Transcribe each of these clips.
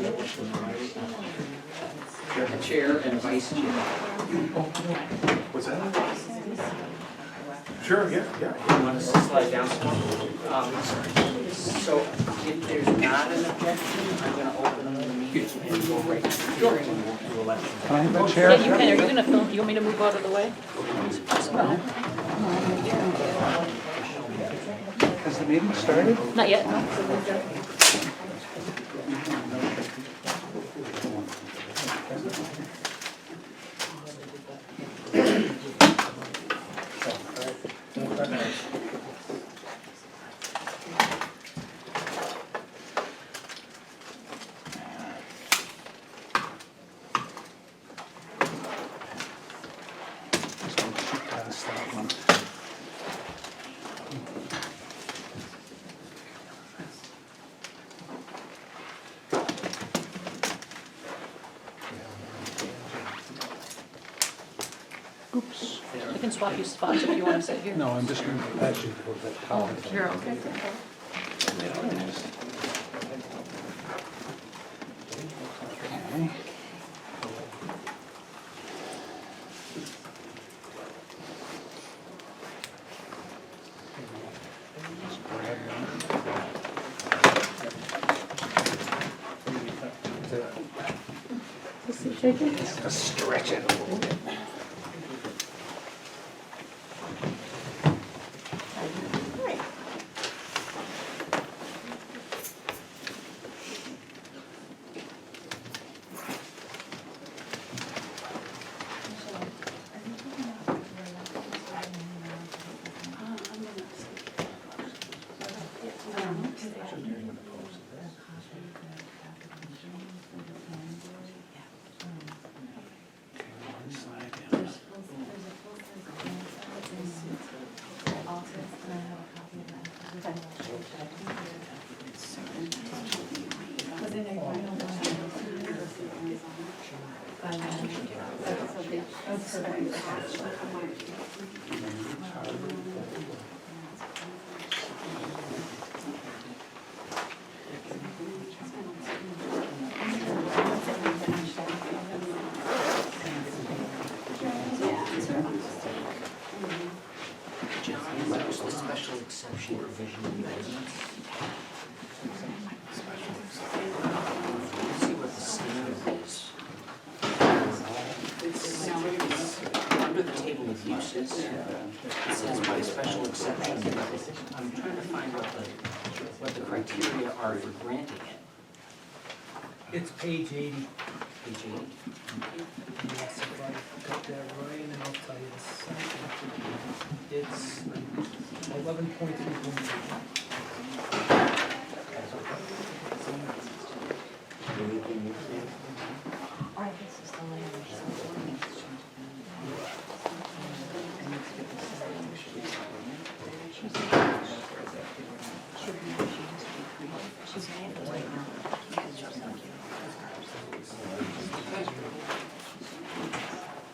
A chair and a vice chair. What's that? Sure, yeah. You want us to slide down some? So if there's not an objection, I'm gonna open the meeting and go right to the hearing and we'll do elections. Can I have that chair? Yeah, you can. Are you gonna film? You want me to move out of the way? Has the meeting started? Not yet. No. Oops. I can swap you spots if you want to sit here. No, I'm just going to patch you for that column. You're okay. Okay. Just grab one. Just stretch it a little bit. John, what was the special exception provision in the ordinance? See what the standard is. It's under the table of uses. It says by special exception. I'm trying to find what the criteria are for granting it. It's page 80. Page 8. Yes, if I got that right, and I'll tell you the second. It's 11.3.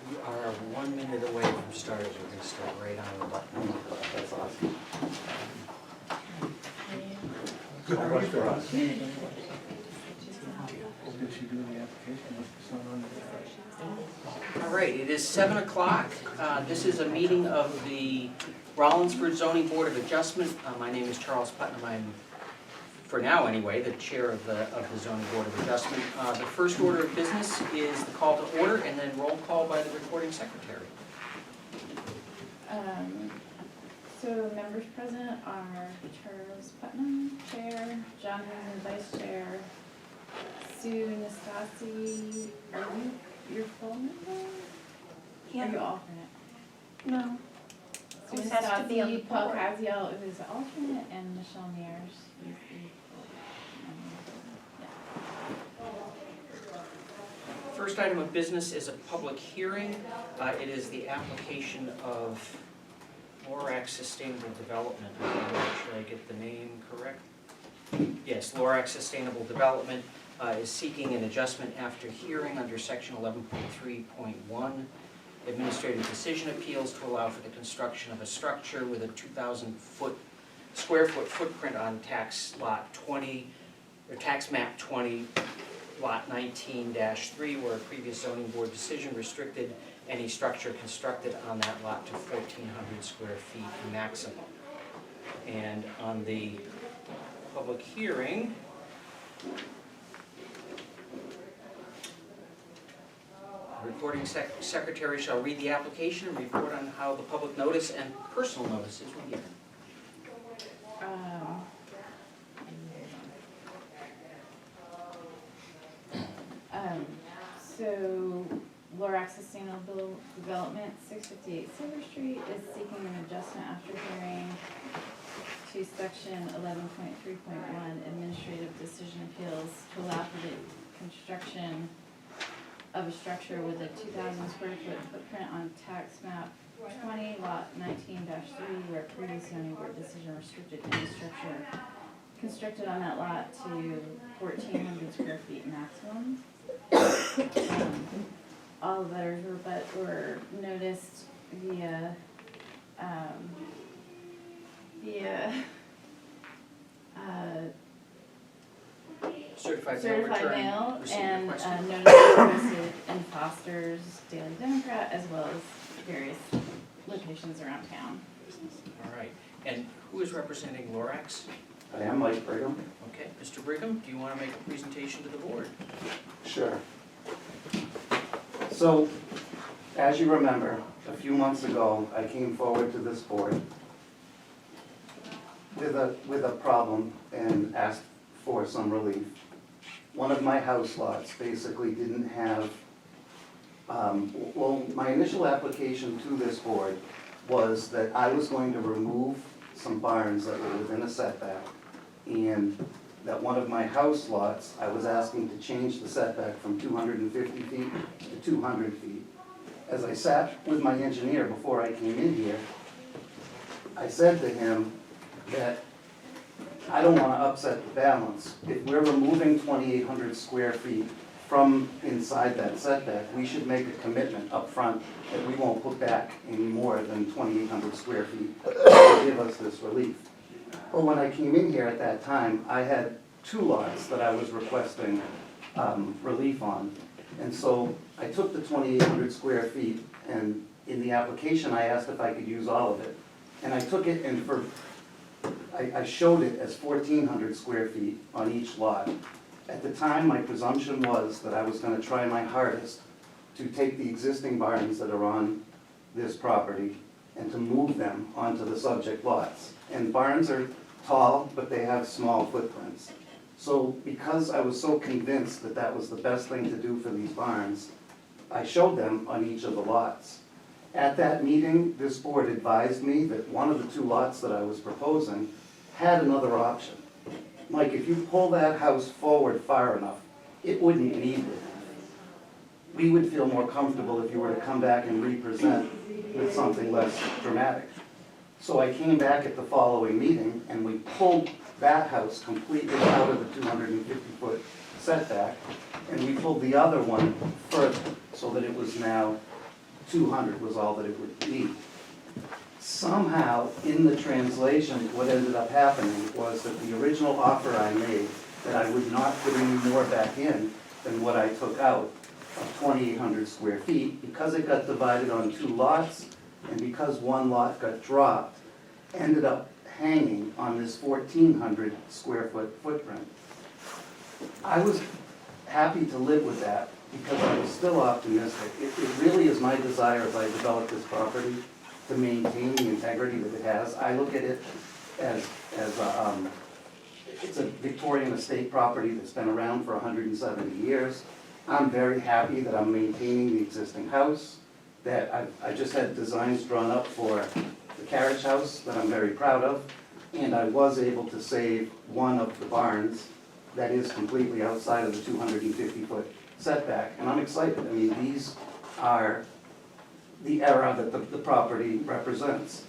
We are 1 minute away from starting. We're going to start right on the button. That's awesome. Good luck for us. All right, it is 7 o'clock. This is a meeting of the Rollinsford Zoning Board of Adjustment. My name is Charles Putnam. I'm, for now anyway, the chair of the Zoning Board of Adjustment. The first order of business is the call to order and then roll call by the recording secretary. So members present are Charles Putnam, Chair, John Hazen, Vice Chair, Sue Nastasi, are you your full member? Are you alternate? No. Sue Just has to be on the Nastasi, Paul board. Kaziel is the alternate, and Michelle Mears is the full member. First item of business is a public hearing. It is the application of Lorax Sustainable Development. Should I get the name correct? Yes, Lorax Sustainable Development is seeking an adjustment after hearing under section 11.3.1 administrative decision appeals to allow for the construction of a structure with a 2,000 square foot footprint on tax lot 20, or tax map 20, lot 19-3, where a previous zoning board decision restricted any structure constructed on that lot to 1,400 square feet maximum. And on the public hearing, the recording secretary shall read the application and report on how the public notice and personal notices were given. So Lorax Sustainable Development, 658 Silver Street, is seeking an adjustment after hearing to section 11.3.1 Administrative Decision Appeals to allow for the construction of a structure with a 2,000 square foot footprint on tax map 20, lot 19-3, where previous zoning board decision restricted any structure constructed on that lot to 1,400 square feet maximum. All the letters were noticed via Certified mail certified return mail, receipt and requested. notice was posted in Foster's Daily Democrat, as well as various locations around town. All right, and who is representing Lorax? I am Mike Brigham. Okay, Mr. Brigham, do you want to make a presentation to the board? Sure. So, as you remember, a few months ago, I came forward to this board with a problem and asked for some relief. One of my house lots basically didn't have, well, my initial application to this board was that I was going to remove some barns that were within a setback, and that one of my house lots, I was asking to change the setback from 250 feet to 200 feet. As I sat with my engineer before I came in here, I said to him that I don't want to upset the balance. If we're removing 2,800 square feet from inside that setback, we should make a commitment up front that we won't put back any more than 2,800 square feet to give us this relief. Well, when I came in here at that time, I had 2 lots that I was requesting relief on. And so I took the 2,800 square feet, and in the application, I asked if I could use all of it. And I took it and I showed it as 1,400 square feet on each lot. At the time, my presumption was that I was gonna try my hardest to take the existing barns that are on this property and to move them onto the subject lots. And barns are tall, but they have small footprints. So because I was so convinced that that was the best thing to do for these barns, I showed them on each of the lots. At that meeting, this board advised me that one of the 2 lots that I was proposing had another option. Mike, if you pull that house forward far enough, it wouldn't need it. We would feel more comfortable if you were to come back and re-present with something less dramatic. So I came back at the following meeting and we pulled that house completely out of the 250-foot setback, and we pulled the other one further so that it was now 200 was all that it would need. Somehow, in the translation, what ended up happening was that the original offer I made, that I would not put any more back in than what I took out of 2,800 square feet, because it got divided on 2 lots, and because one lot got dropped, ended up hanging on this 1,400 square foot footprint. I was happy to live with that because I was still optimistic. It really is my desire as I develop this property to maintain the integrity that it has. I look at it as it's a Victorian estate property that's been around for 170 years. I'm very happy that I'm maintaining the existing house, that I just had designs drawn up for the carriage house that I'm very proud of, and I was able to save one of the barns that is completely outside of the 250-foot setback, and I'm excited. I mean, these are the era that the property represents.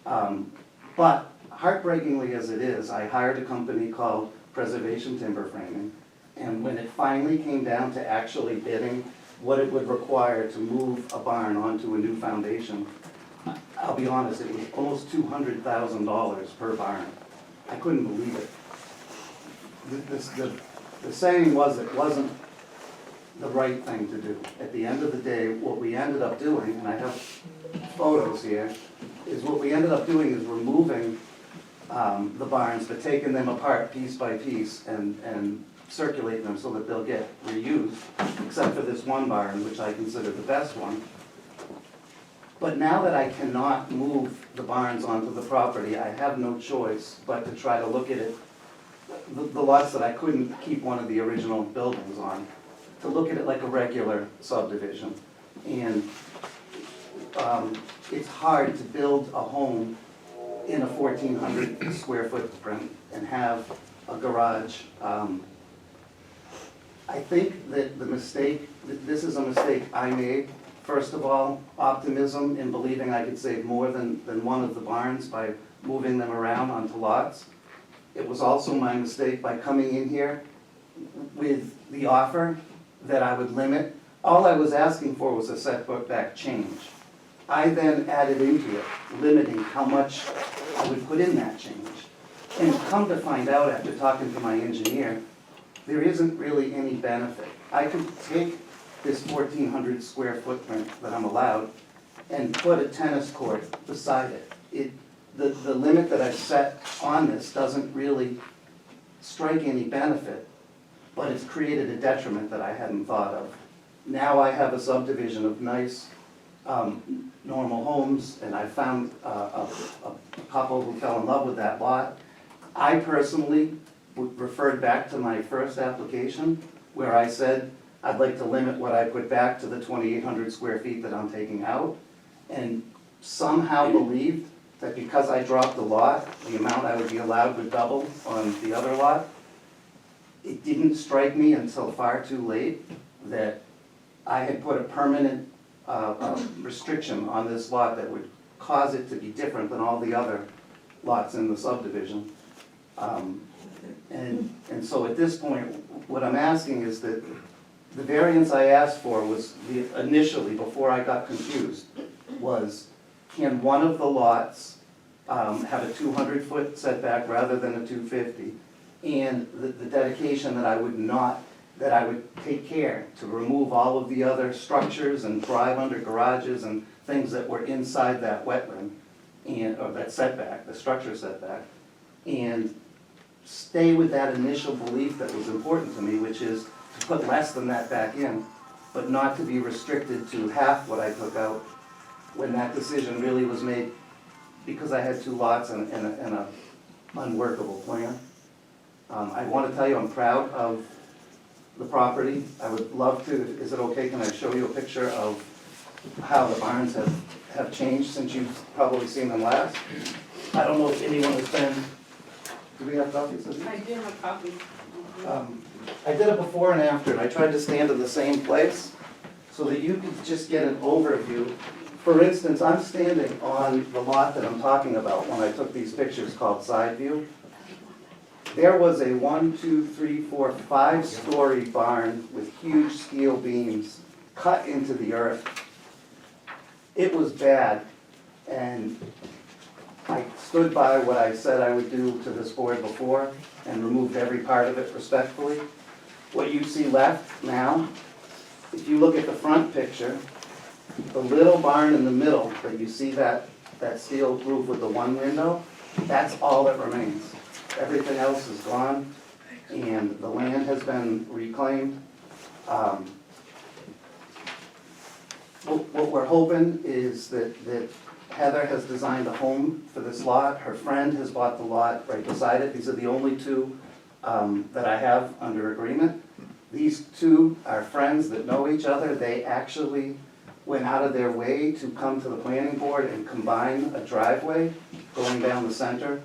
But heartbreakingly as it is, I hired a company called Preservation Timber Framing, and when it finally came down to actually bidding what it would require to move a barn onto a new foundation, I'll be honest, it was almost $200,000 per barn. I couldn't believe it. the saying was it wasn't the right thing to do. At the end of the day, what we ended up doing, and I have photos here, is what we ended up doing is removing the barns, but taking them apart piece by piece and circulating them so that they'll get reused, except for this one barn, which I consider the best one. But now that I cannot move the barns onto the property, I have no choice but to try to look at it, the lots that I couldn't keep one of the original buildings on, to look at it like a regular subdivision. And it's hard to build a home in a 1,400 square footprint and have a garage. I think that this is a mistake I made. First of all, optimism in believing I could save more than one of the barns by moving them around onto lots. It was also my mistake by coming in here with the offer that I would limit. All I was asking for was a setback change. I then added into it, limiting how much I would put in that change. And come to find out after talking to my engineer, there isn't really any benefit. I could take this 1,400 square footprint that I'm allowed and put a tennis court beside it. The limit that I've set on this doesn't really strike any benefit, but it's created a detriment that I hadn't thought of. Now I have a subdivision of nice, normal homes, and I found a couple who fell in love with that lot. I personally referred back to my first application where I said I'd like to limit what I put back to the 2,800 square feet that I'm taking out, and somehow believed that because I dropped the lot, the amount I would be allowed would double on the other lot. It didn't strike me until far too late that I had put a permanent restriction on this lot that would cause it to be different than all the other lots in the subdivision. And so at this point, what I'm asking is that the variance I asked for was, initially, before I got confused, was can one of the lots have a 200-foot setback rather than a 250? And the dedication that I would take care to remove all of the other structures and drive under garages and things that were inside that wetland, or that setback, the structure setback, and stay with that initial belief that was important to me, which is to put less than that back in, but not to be restricted to half what I took out when that decision really was made because I had two lots and an unworkable plan. I want to tell you I'm proud of the property. I would love to, is it okay, can I show you a picture of how the barns have changed since you've probably seen them last? I don't know if anyone has been, do we have copies of these? I do have copies. I did a before and after, and I tried to stand in the same place so that you could just get an overview. For instance, I'm standing on the lot that I'm talking about when I took these pictures called side view. There was a 5-story barn with huge steel beams cut into the earth. It was bad, and I stood by what I said I would do to this board before and removed every part of it respectfully. What you see left now, if you look at the front picture, the little barn in the middle, that you see that steel roof with the one window, that's all that remains. Everything else is gone, and the land has been reclaimed. What we're hoping is that Heather has designed a home for this lot. Her friend has bought the lot right beside it. These are the only two that I have under agreement. These two are friends that know each other. They actually went out of their way to come to the planning board and combine a driveway going down the center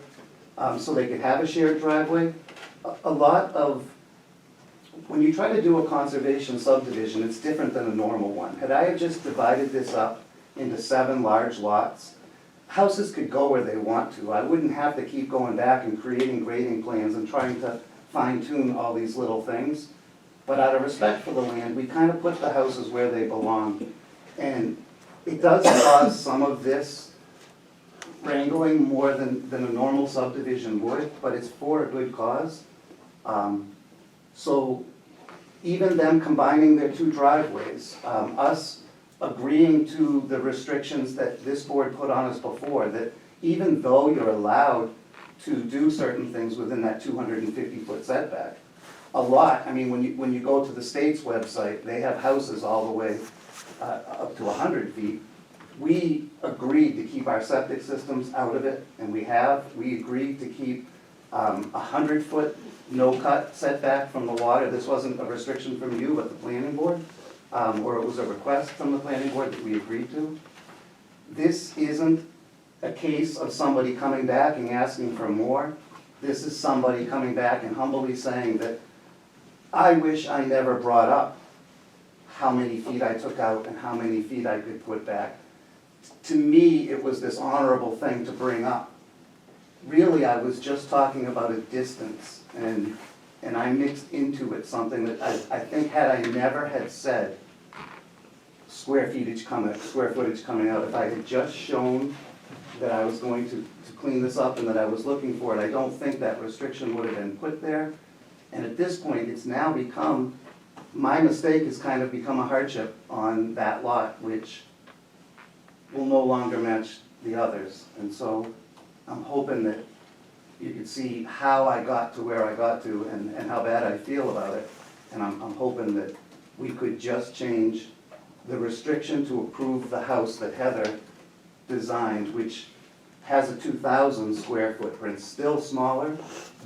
so they could have a shared driveway. A lot of, when you try to do a conservation subdivision, it's different than a normal one. Had I just divided this up into 7 large lots, houses could go where they want to. I wouldn't have to keep going back and creating grading plans and trying to fine-tune all these little things. But out of respect for the land, we kind of put the houses where they belong. And it does cause some of this wrangling more than a normal subdivision would, but it's for a good cause. So even them combining their two driveways, us agreeing to the restrictions that this board put on us before, that even though you're allowed to do certain things within that 250-foot setback, a lot, I mean, when you go to the state's website, they have houses all the way up to 100 feet. We agreed to keep our septic systems out of it, and we have. We agreed to keep 100-foot no-cut setback from the water. This wasn't a restriction from you, but the planning board, or it was a request from the planning board that we agreed to. This isn't a case of somebody coming back and asking for more. This is somebody coming back and humbly saying that, I wish I never brought up how many feet I took out and how many feet I could put back. To me, it was this honorable thing to bring up. Really, I was just talking about a distance, and I mixed into it something that I think had I never had said square footage coming out, if I had just shown that I was going to clean this up and that I was looking for it, I don't think that restriction would have been put there. And at this point, it's now become, my mistake has kind of become a hardship on that lot, which will no longer match the others. And so I'm hoping that you could see how I got to where I got to and how bad I feel about it. And I'm hoping that we could just change the restriction to approve the house that Heather designed, which has a 2,000 square footprint, still smaller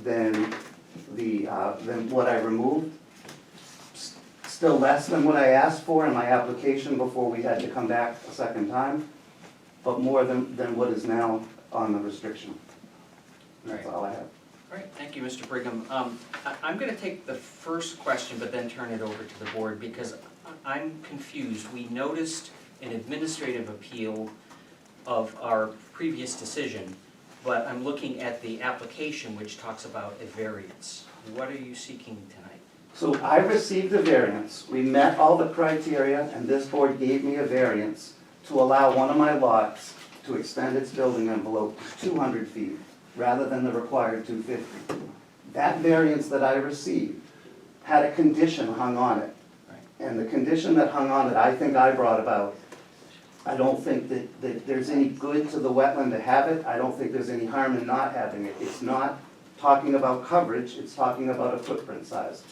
than than what I removed, still less than what I asked for in my application before we had to come back a second time, but more than what is now on the restriction. That's all I have. All right, thank you, Mr. Brigham. I'm going to take the first question, but then turn it over to the board, because I'm confused. We noticed an administrative appeal of our previous decision, but I'm looking at the application which talks about a variance. What are you seeking tonight? So I received a variance. We met all the criteria, and this board gave me a variance to allow one of my lots to extend its building envelope to 200 feet rather than the required 250. That variance that I received had a condition hung on it. And the condition that hung on it, I think I brought about. I don't think that there's any good to the wetland to have it. I don't think there's any harm in not having it. It's not talking about coverage, it's talking about a footprint size.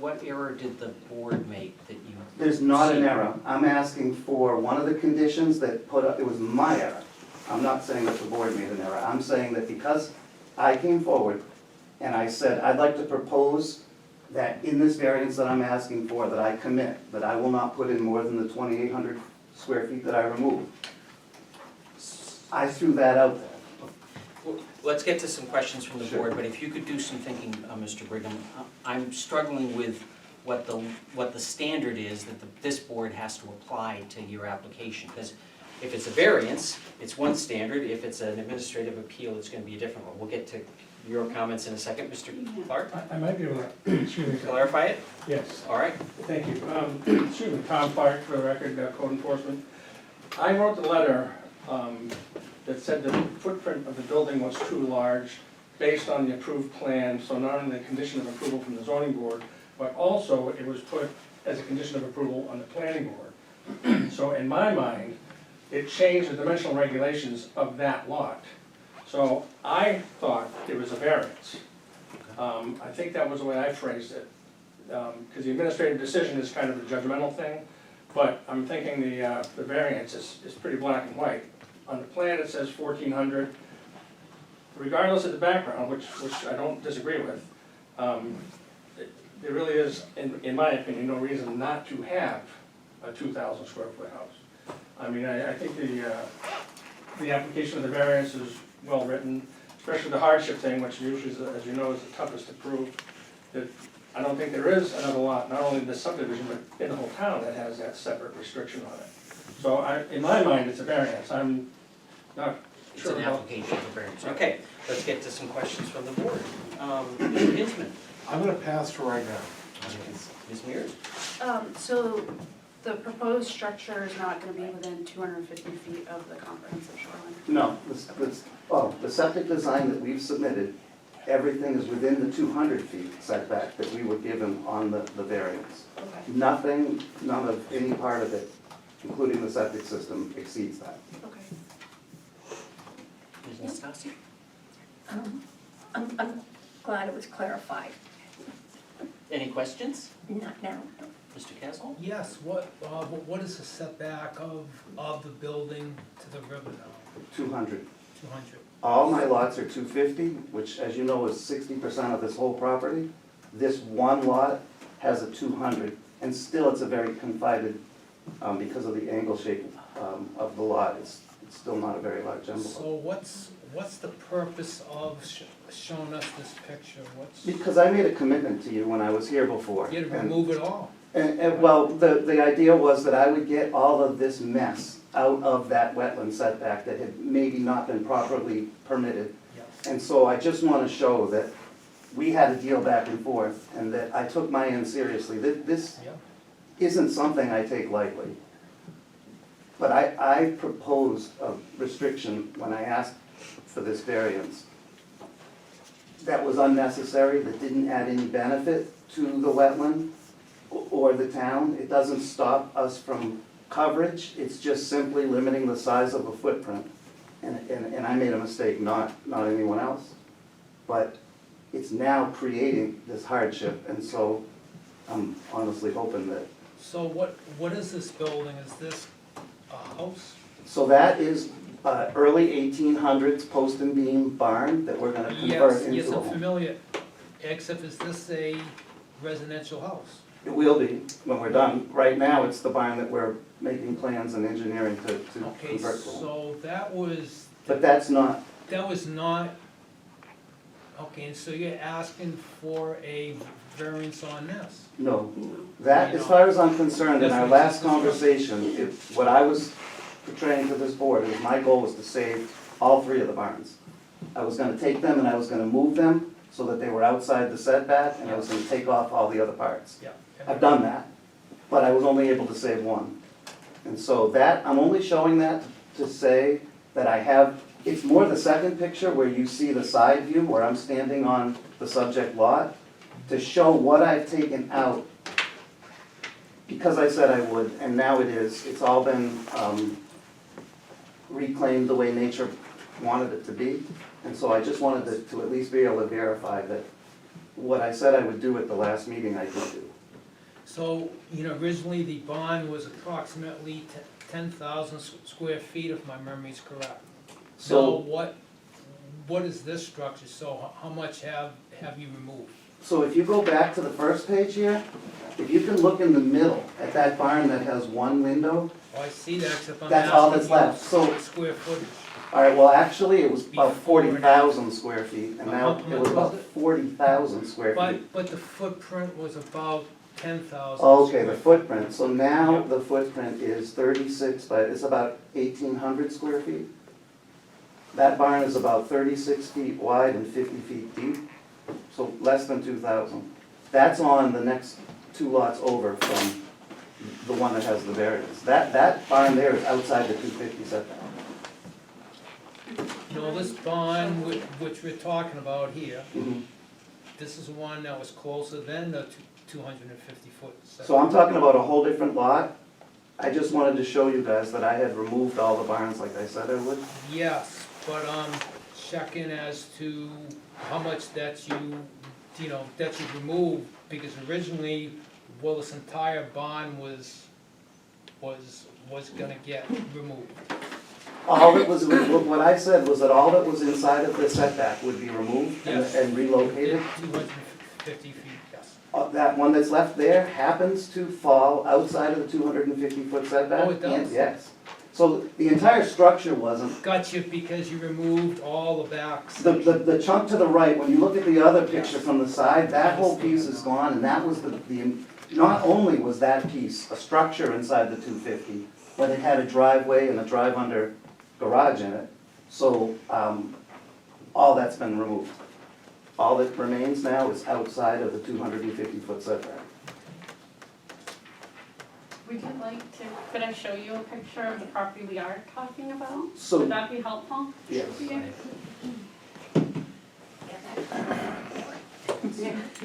What error did the board make that you? There's not an error. I'm asking for one of the conditions that put up, it was my error. I'm not saying that the board made an error. I'm saying that because I came forward and I said, I'd like to propose that in this variance that I'm asking for, that I commit, that I will not put in more than the 2,800 square feet that I removed. I threw that out there. Well, let's get to some questions from the Sure. board, but if you could do some thinking, Mr. Brigham. I'm struggling with what the standard is that this board has to apply to your application. Because if it's a variance, it's one standard. If it's an administrative appeal, it's going to be a different one. We'll get to your comments in a second. Mr. Clark, I might be able to, excuse me. clarify it? Yes, All right. thank you. Excuse me, Tom Clark, for the record, code enforcement. I wrote the letter that said the footprint of the building was too large based on the approved plan, so not only the condition of approval from the zoning board, but also it was put as a condition of approval on the planning board. So in my mind, it changed the dimensional regulations of that lot. So I thought it was a variance. I think that was the way I phrased it. Because the administrative decision is kind of a judgmental thing, but I'm thinking the variance is pretty black and white. On the plan, it says 1,400. Regardless of the background, which I don't disagree with, there really is, in my opinion, no reason not to have a 2,000 square foot house. I mean, I think the application of the variance is well written, especially the hardship thing, which usually, as you know, is the toughest to prove. That I don't think there is another lot, not only in this subdivision, but in the whole town that has that separate restriction on it. So in my mind, it's a variance. I'm not It's sure an about. application for variance. Okay, let's get to some questions from the board. Mr. Hinsman, I'm gonna pass for right now. Ms. Mears? So the proposed structure is not gonna be within 250 feet of the comprehensive shoreline? No, the septic design that we've submitted everything is within the 200 feet setback that we were given on the variance. Okay. Nothing, none of any part of it, including the septic system, exceeds that. Okay. Ms. Nastasi? I'm glad it was clarified. Any questions? Not now. Mr. Caswell? Yes, what is the setback of the building to the river now? 200. 200? All my lots are 250, which, as you know, is 60% of this whole property. This one lot has a 200, and still it's a very confided, because of the angle shape of the lot, it's still not a very large envelope. So what's the purpose of showing us this picture? Because I made a commitment to you when I was here before. You had to and- remove it all. And, well, the idea was that I would get all of this mess out of that wetland setback that had maybe not been properly permitted. Yes. And so I just want to show that we had a deal back and forth, and that I took my end seriously. This Yeah. isn't something I take lightly. But I proposed a restriction when I asked for this variance that was unnecessary, that didn't add any benefit to the wetland or the town. It doesn't stop us from coverage, it's just simply limiting the size of a footprint. And I made a mistake, not anyone else. But it's now creating this hardship, and so I'm honestly hoping that. So what is this building? Is this a house? So that is early 1800s post and beam barn that we're gonna convert into a Yes, I'm home. familiar, except is this a residential house? It will be when we're done. Right now, it's the barn that we're making plans and engineering to Okay, convert to a home. so that was But that's not, not, okay, and so you're asking for a variance on this? no. That, as far as I'm concerned, in our last conversation, what I was portraying to this board is my goal was to save all three of the barns. I was gonna take them and I was gonna move them so that they were outside the setback, and I was gonna take off all the other parts. Yeah. I've done that, but I was only able to save one. And so that, I'm only showing that to say that I have, it's more the second picture where you see the side view where I'm standing on the subject lot, to show what I've taken out, because I said I would, and now it is. It's all been reclaimed the way nature wanted it to be. And so I just wanted to at least be able to verify that what I said I would do at the last meeting, I did do. So, originally the barn was approximately 10,000 square feet, if my memory's correct. So what is this structure? So how much have you removed? So if you go back to the first page here, if you can look in the middle at that barn that has one window, Oh, I see that, except I'm that's all asking that's left. you So, square footage. all right, well, actually, it was about Before and 40,000 square feet, and now How it much was about was it? 40,000 square feet. But the footprint was about 10,000. Okay, the square footprint, so now Yep. the footprint is 36 by, it's about 1,800 square feet. That barn is about 36 feet wide and 50 feet deep, so less than 2,000. That's on the next two lots over from the one that has the variance. That barn there is outside the 250 setback. No, this barn which we're talking about here, Mhm. this is one that was closer than the 250 foot setback. So I'm talking about a whole different lot. I just wanted to show you guys that I had removed all the barns like I said I would. Yes, but checking as to how much that you removed, because originally, well, this entire barn was gonna get removed. All that was, what I said was that all that was inside of the setback would be removed Yes. and relocated. 250 feet, yes. That one that's left there happens to fall outside of the 250-foot setback. Oh, it does? And- yes. So the entire structure wasn't, Got you, because you removed all the backs. the chunk to the right, when you look at the other picture from the side, that whole piece is gone, and that was not only was that piece a structure inside the 250, but it had a driveway and a drive-under garage in it, so all that's been removed. All that remains now is outside of the 250-foot setback. Would you like to, could I show you a picture of the property we are talking about? So, Would that be helpful? yes. to you?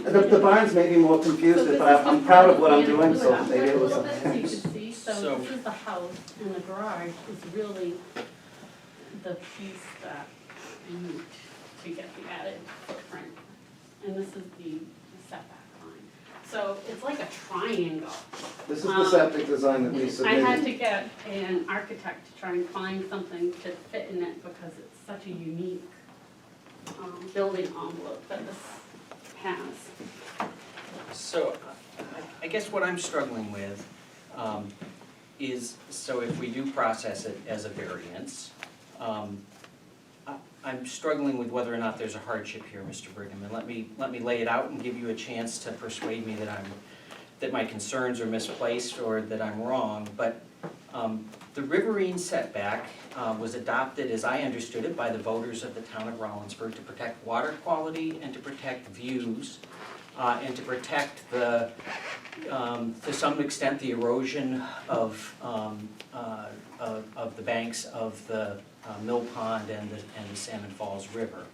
The barns may be more confused, but I'm proud of what I'm doing, so maybe it was. So this you can see, So- so this is the house, and the garage is really the piece that you need to get the added footprint. And this is the setback line. So it's like a triangle. This is the septic design that we I had submitted. to get an architect to try and find something to fit in it because it's such a unique building envelope that this has. So, I guess what I'm struggling with is, so if we do process it as a variance, I'm struggling with whether or not there's a hardship here, Mr. Brigham, and let me lay it out and give you a chance to persuade me that my concerns are misplaced or that I'm wrong, but the riverine setback was adopted, as I understood it, by the voters of the town of Rollinsford to protect water quality and to protect views, and to protect to some extent, the erosion of the banks of the Mill Pond and the Salmon Falls River.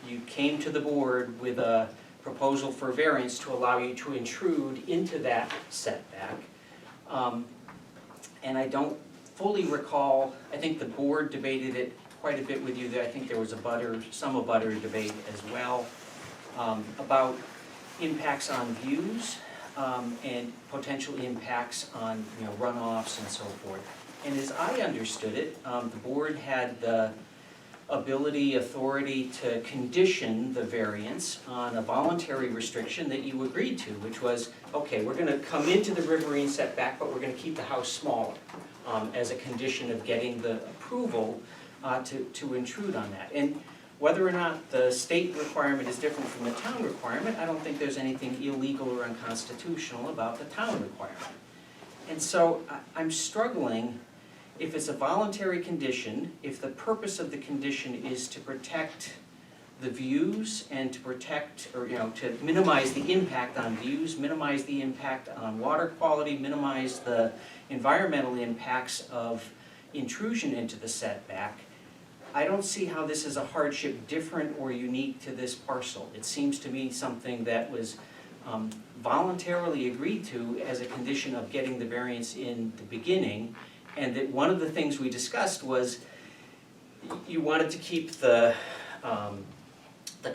You came to the board with a proposal for variance to allow you to intrude into that setback. And I don't fully recall, I think the board debated it quite a bit with you. I think there was some abutter debate as well, about impacts on views, and potential impacts on, runoffs and so forth. And as I understood it, the board had the authority to condition the variance on a voluntary restriction that you agreed to, which was, okay, we're gonna come into the riverine setback, but we're gonna keep the house smaller, as a condition of getting the approval to intrude on that. And whether or not the state requirement is different from the town requirement, I don't think there's anything illegal or unconstitutional about the town requirement. And so I'm struggling, if it's a voluntary condition, if the purpose of the condition is to protect the views and to protect, or to minimize the impact on views, minimize the impact on water quality, minimize the environmental impacts of intrusion into the setback, I don't see how this is a hardship different or unique to this parcel. It seems to me something that was voluntarily agreed to as a condition of getting the variance in the beginning, and that one of the things we discussed was you wanted to keep the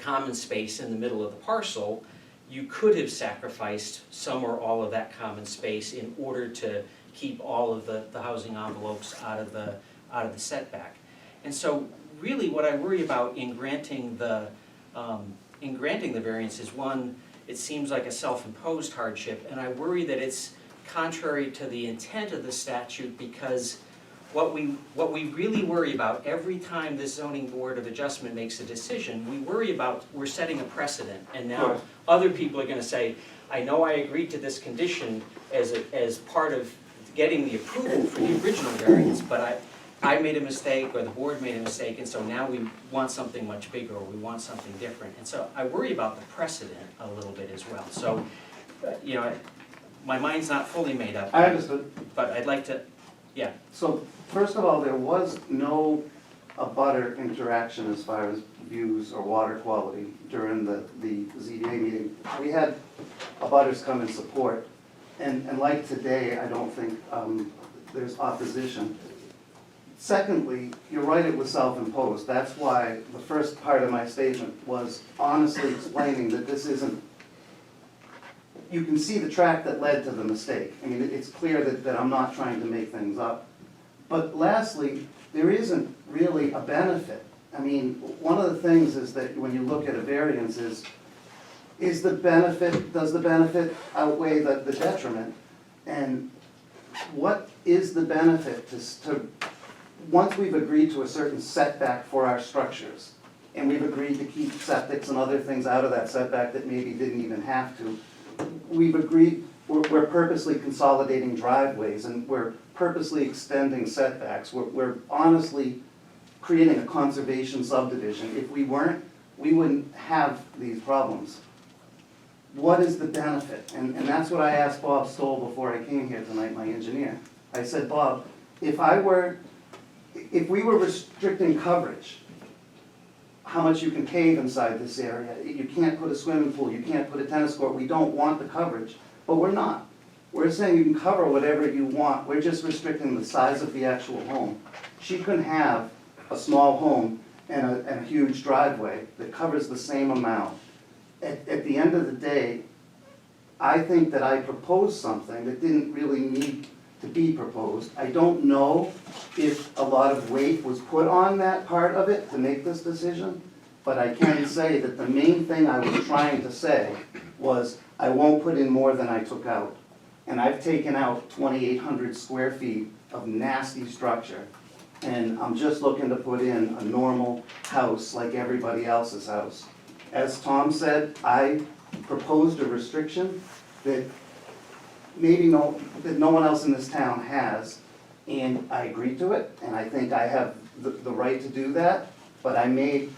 common space in the middle of the parcel. You could have sacrificed some or all of that common space in order to keep all of the housing envelopes out of the setback. And so really what I worry about in granting the variance is, one, it seems like a self-imposed hardship, and I worry that it's contrary to the intent of the statute, because what we really worry about every time the zoning board of adjustment makes a decision, we worry about, we're setting a precedent, and now other people are gonna say, I know I agreed to this condition as part of getting the approval for the original variance, but I made a mistake, or the board made a mistake, and so now we want something much bigger, or we want something different. And so I worry about the precedent a little bit as well. So, my mind's not fully made up. I understood. But I'd like to, yeah. So, first of all, there was no abutter interaction as far as views or water quality during the ZBA meeting. We had abutters come and support, and like today, I don't think there's opposition. Secondly, you're right, it was self-imposed. That's why the first part of my statement was honestly explaining that this isn't, you can see the track that led to the mistake. I mean, it's clear that I'm not trying to make things up. But lastly, there isn't really a benefit. I mean, one of the things is that when you look at a variance does the benefit outweigh the detriment? And what is the benefit to once we've agreed to a certain setback for our structures, and we've agreed to keep septics and other things out of that setback that maybe didn't even have to, we've agreed, we're purposely consolidating driveways, and we're purposely extending setbacks. We're honestly creating a conservation subdivision. If we weren't, we wouldn't have these problems. What is the benefit? And that's what I asked Bob Stoll before I came here tonight, my engineer. I said, Bob, if we were restricting coverage, how much you can pave inside this area. You can't put a swimming pool, you can't put a tennis court, we don't want the coverage, but we're not. We're saying you can cover whatever you want, we're just restricting the size of the actual home. She couldn't have a small home and a huge driveway that covers the same amount. At the end of the day, I think that I proposed something that didn't really need to be proposed. I don't know if a lot of weight was put on that part of it to make this decision, but I can say that the main thing I was trying to say was, I won't put in more than I took out. And I've taken out 2,800 square feet of nasty structure. And I'm just looking to put in a normal house like everybody else's house. As Tom said, I proposed a restriction that that no one else in this town has, and I agreed to it, and I think I have the right to do that, but I made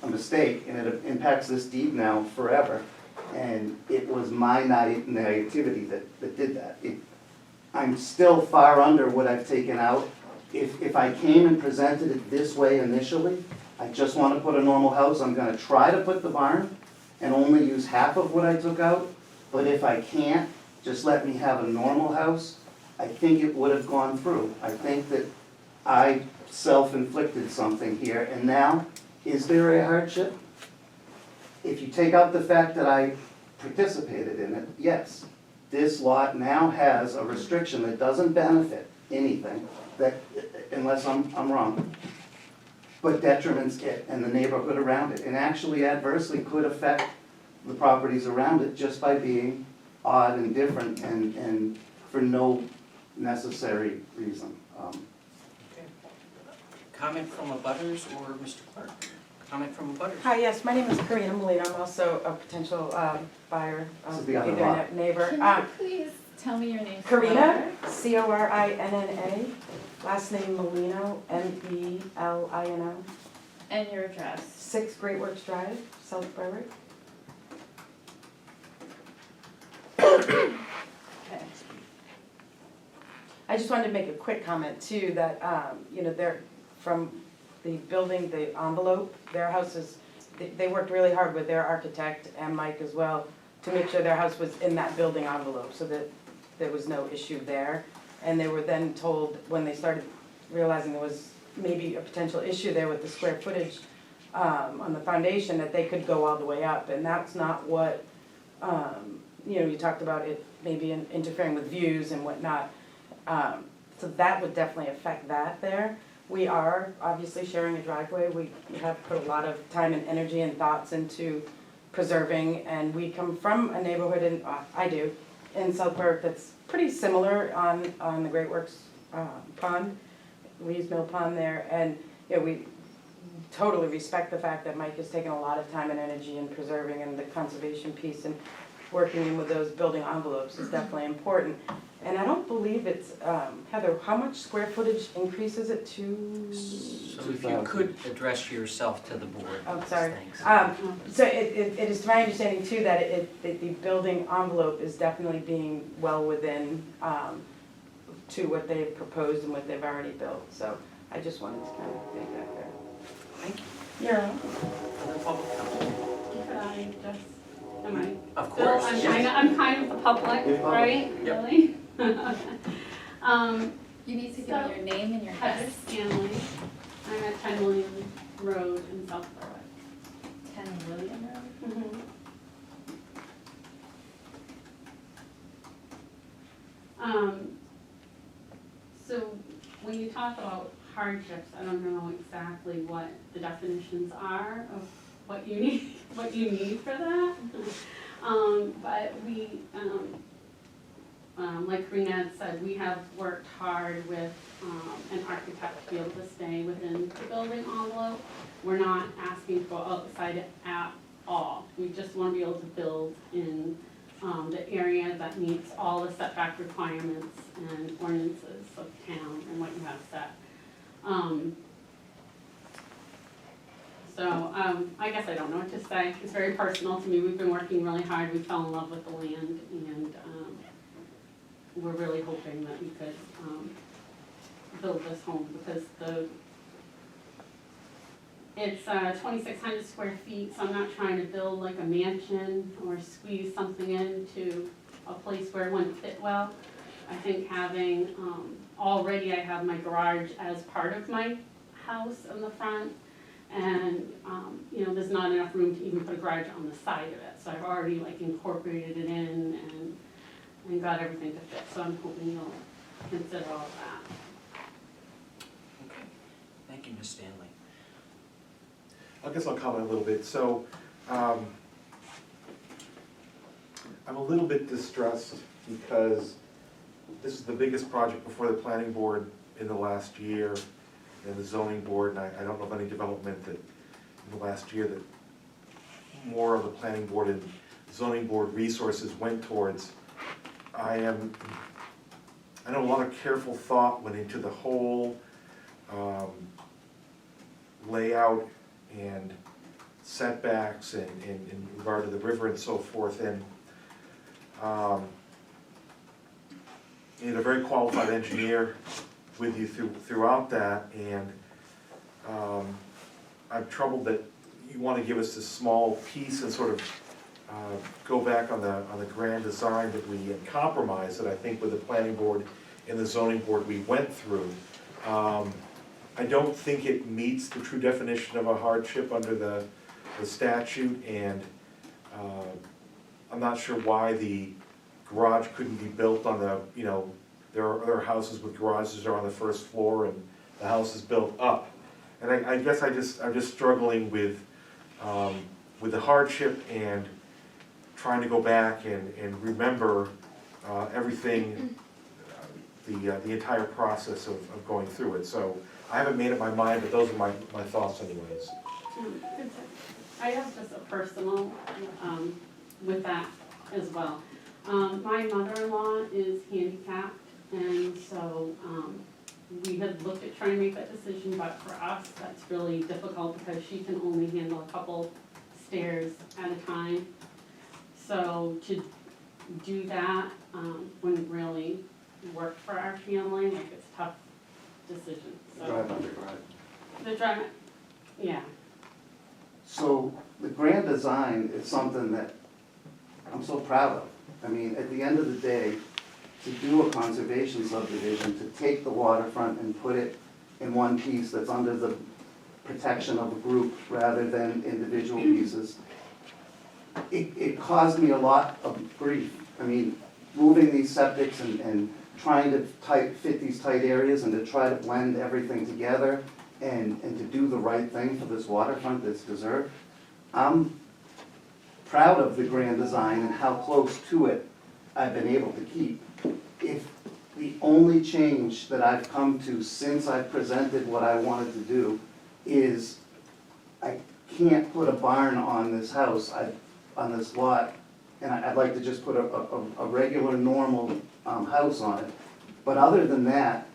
a mistake, and it impacts this deed now forever, and it was my naivety that did that. I'm still far under what I've taken out. If I came and presented it this way initially, I just want to put a normal house, I'm gonna try to put the barn and only use half of what I took out, but if I can't, just let me have a normal house, I think it would have gone through. I think that I self-inflicted something here, and now, is there a hardship? If you take out the fact that I participated in it, yes. This lot now has a restriction that doesn't benefit anything, that, unless I'm wrong, but detriments it and the neighborhood around it, and actually adversely could affect the properties around it just by being odd and different and for no necessary reason. Comment from abutters or Mr. Clark? Comment from abutters? Hi, yes, my name is Karina Molina. I'm also a potential buyer, This is the other either lot. a neighbor. Can you please tell me your name? Karina, Corinna, last name Molino, Melino, And your address. 6 Great Works Drive, South Berwick. Okay. I just wanted to make a quick comment too, that, they're, from the building, the envelope, their house is, they worked really hard with their architect and Mike as well to make sure their house was in that building envelope, so that there was no issue there. And they were then told, when they started realizing there was maybe a potential issue there with the square footage on the foundation, that they could go all the way up, and that's not what, you talked about it maybe interfering with views and whatnot. So that would definitely affect that there. We are obviously sharing a driveway. We have put a lot of time and energy and thoughts into preserving, and we come from a neighborhood in, I do, in South Berwick that's pretty similar on the Great Works pond, Lee's Mill Pond there, and we totally respect the fact that Mike has taken a lot of time and energy in preserving and the conservation piece, and working in with those building envelopes is definitely important. And I don't believe it's, Heather, how much square footage increases it to? So if you could address yourself to the board. Oh, sorry. Thanks. So it is to my understanding too that that the building envelope is definitely being well within to what they've proposed and what they've already built. So I just wanted to kind of make that clear. Thank you. Yeah. Other public comment? Could I just, am I? Of Bill, course. I'm kind of the public, You're public. right? Yep. Really? You need to give So- me your name and your Heather address. Stanley. I'm at 10 William Road in South Berwick. 10 William Road. So when you talk about hardships, I don't know exactly what the definitions are of what you need for that. But we, like Karina had said, we have worked hard with an architect to be able to stay within the building envelope. We're not asking to go outside it at all. We just want to be able to build in the area that meets all the setback requirements and ordinances of town and what you have set. I guess I don't know what to say. It's very personal to me. We've been working really hard. We fell in love with the land, and we're really hoping that we could It's 2,600 square feet, so I'm not trying to build like a mansion or squeeze something into a place where it wouldn't fit well. I think having, already I have my garage as part of my house in the front, and, you know, there's not enough room to even put a garage on the side of it. So I've already like incorporated it in and got everything to fit, so I'm hoping you'll consider all of that. Okay, thank you, Ms. Stanley. I guess I'll comment a little bit. So, I'm a little bit distressed because this is the biggest project before the planning board in the last year, and the zoning board, and I don't know of any development that, in the last year, that more of the planning board and zoning board resources went towards. I know a lot of careful thought went into the whole layout and setbacks and in regard to the river and so forth, and you had a very qualified engineer with you throughout that, and I'm troubled that you want to give us this small piece and sort of go back on the grand design that we had compromised, that I think with the planning board and the zoning board we went through. I don't think it meets the true definition of a hardship under the statute, and I'm not sure why the garage couldn't be built on the, you know, there are other houses with garages that are on the first floor and the house is built up. And I guess I'm just struggling with the hardship and trying to go back and remember everything, the entire process of going through it. So I haven't made up my mind, but those are my thoughts anyways. I have just a personal, with that as well. My mother-in-law is handicapped, and so, we had looked at trying to make that decision, but for us, that's really difficult because she can only handle a couple stairs at a time. So to do that, wouldn't really work for our family, like it's a tough decision, so. Drive under garage. The drive, yeah. So the grand design is something that I'm so proud of. I mean, at the end of the day, to do a conservation subdivision, to take the waterfront and put it in one piece that's under the protection of a group rather than individual pieces, it caused me a lot of grief. I mean, moving these septics and trying to fit these tight areas and to try to blend everything together and to do the right thing for this waterfront that's deserved. I'm proud of the grand design and how close to it I've been able to keep. If the only change that I've come to since I've presented what I wanted to do is I can't put a barn on this house, on this lot, and I'd like to just put a regular, normal house on it. But other than that,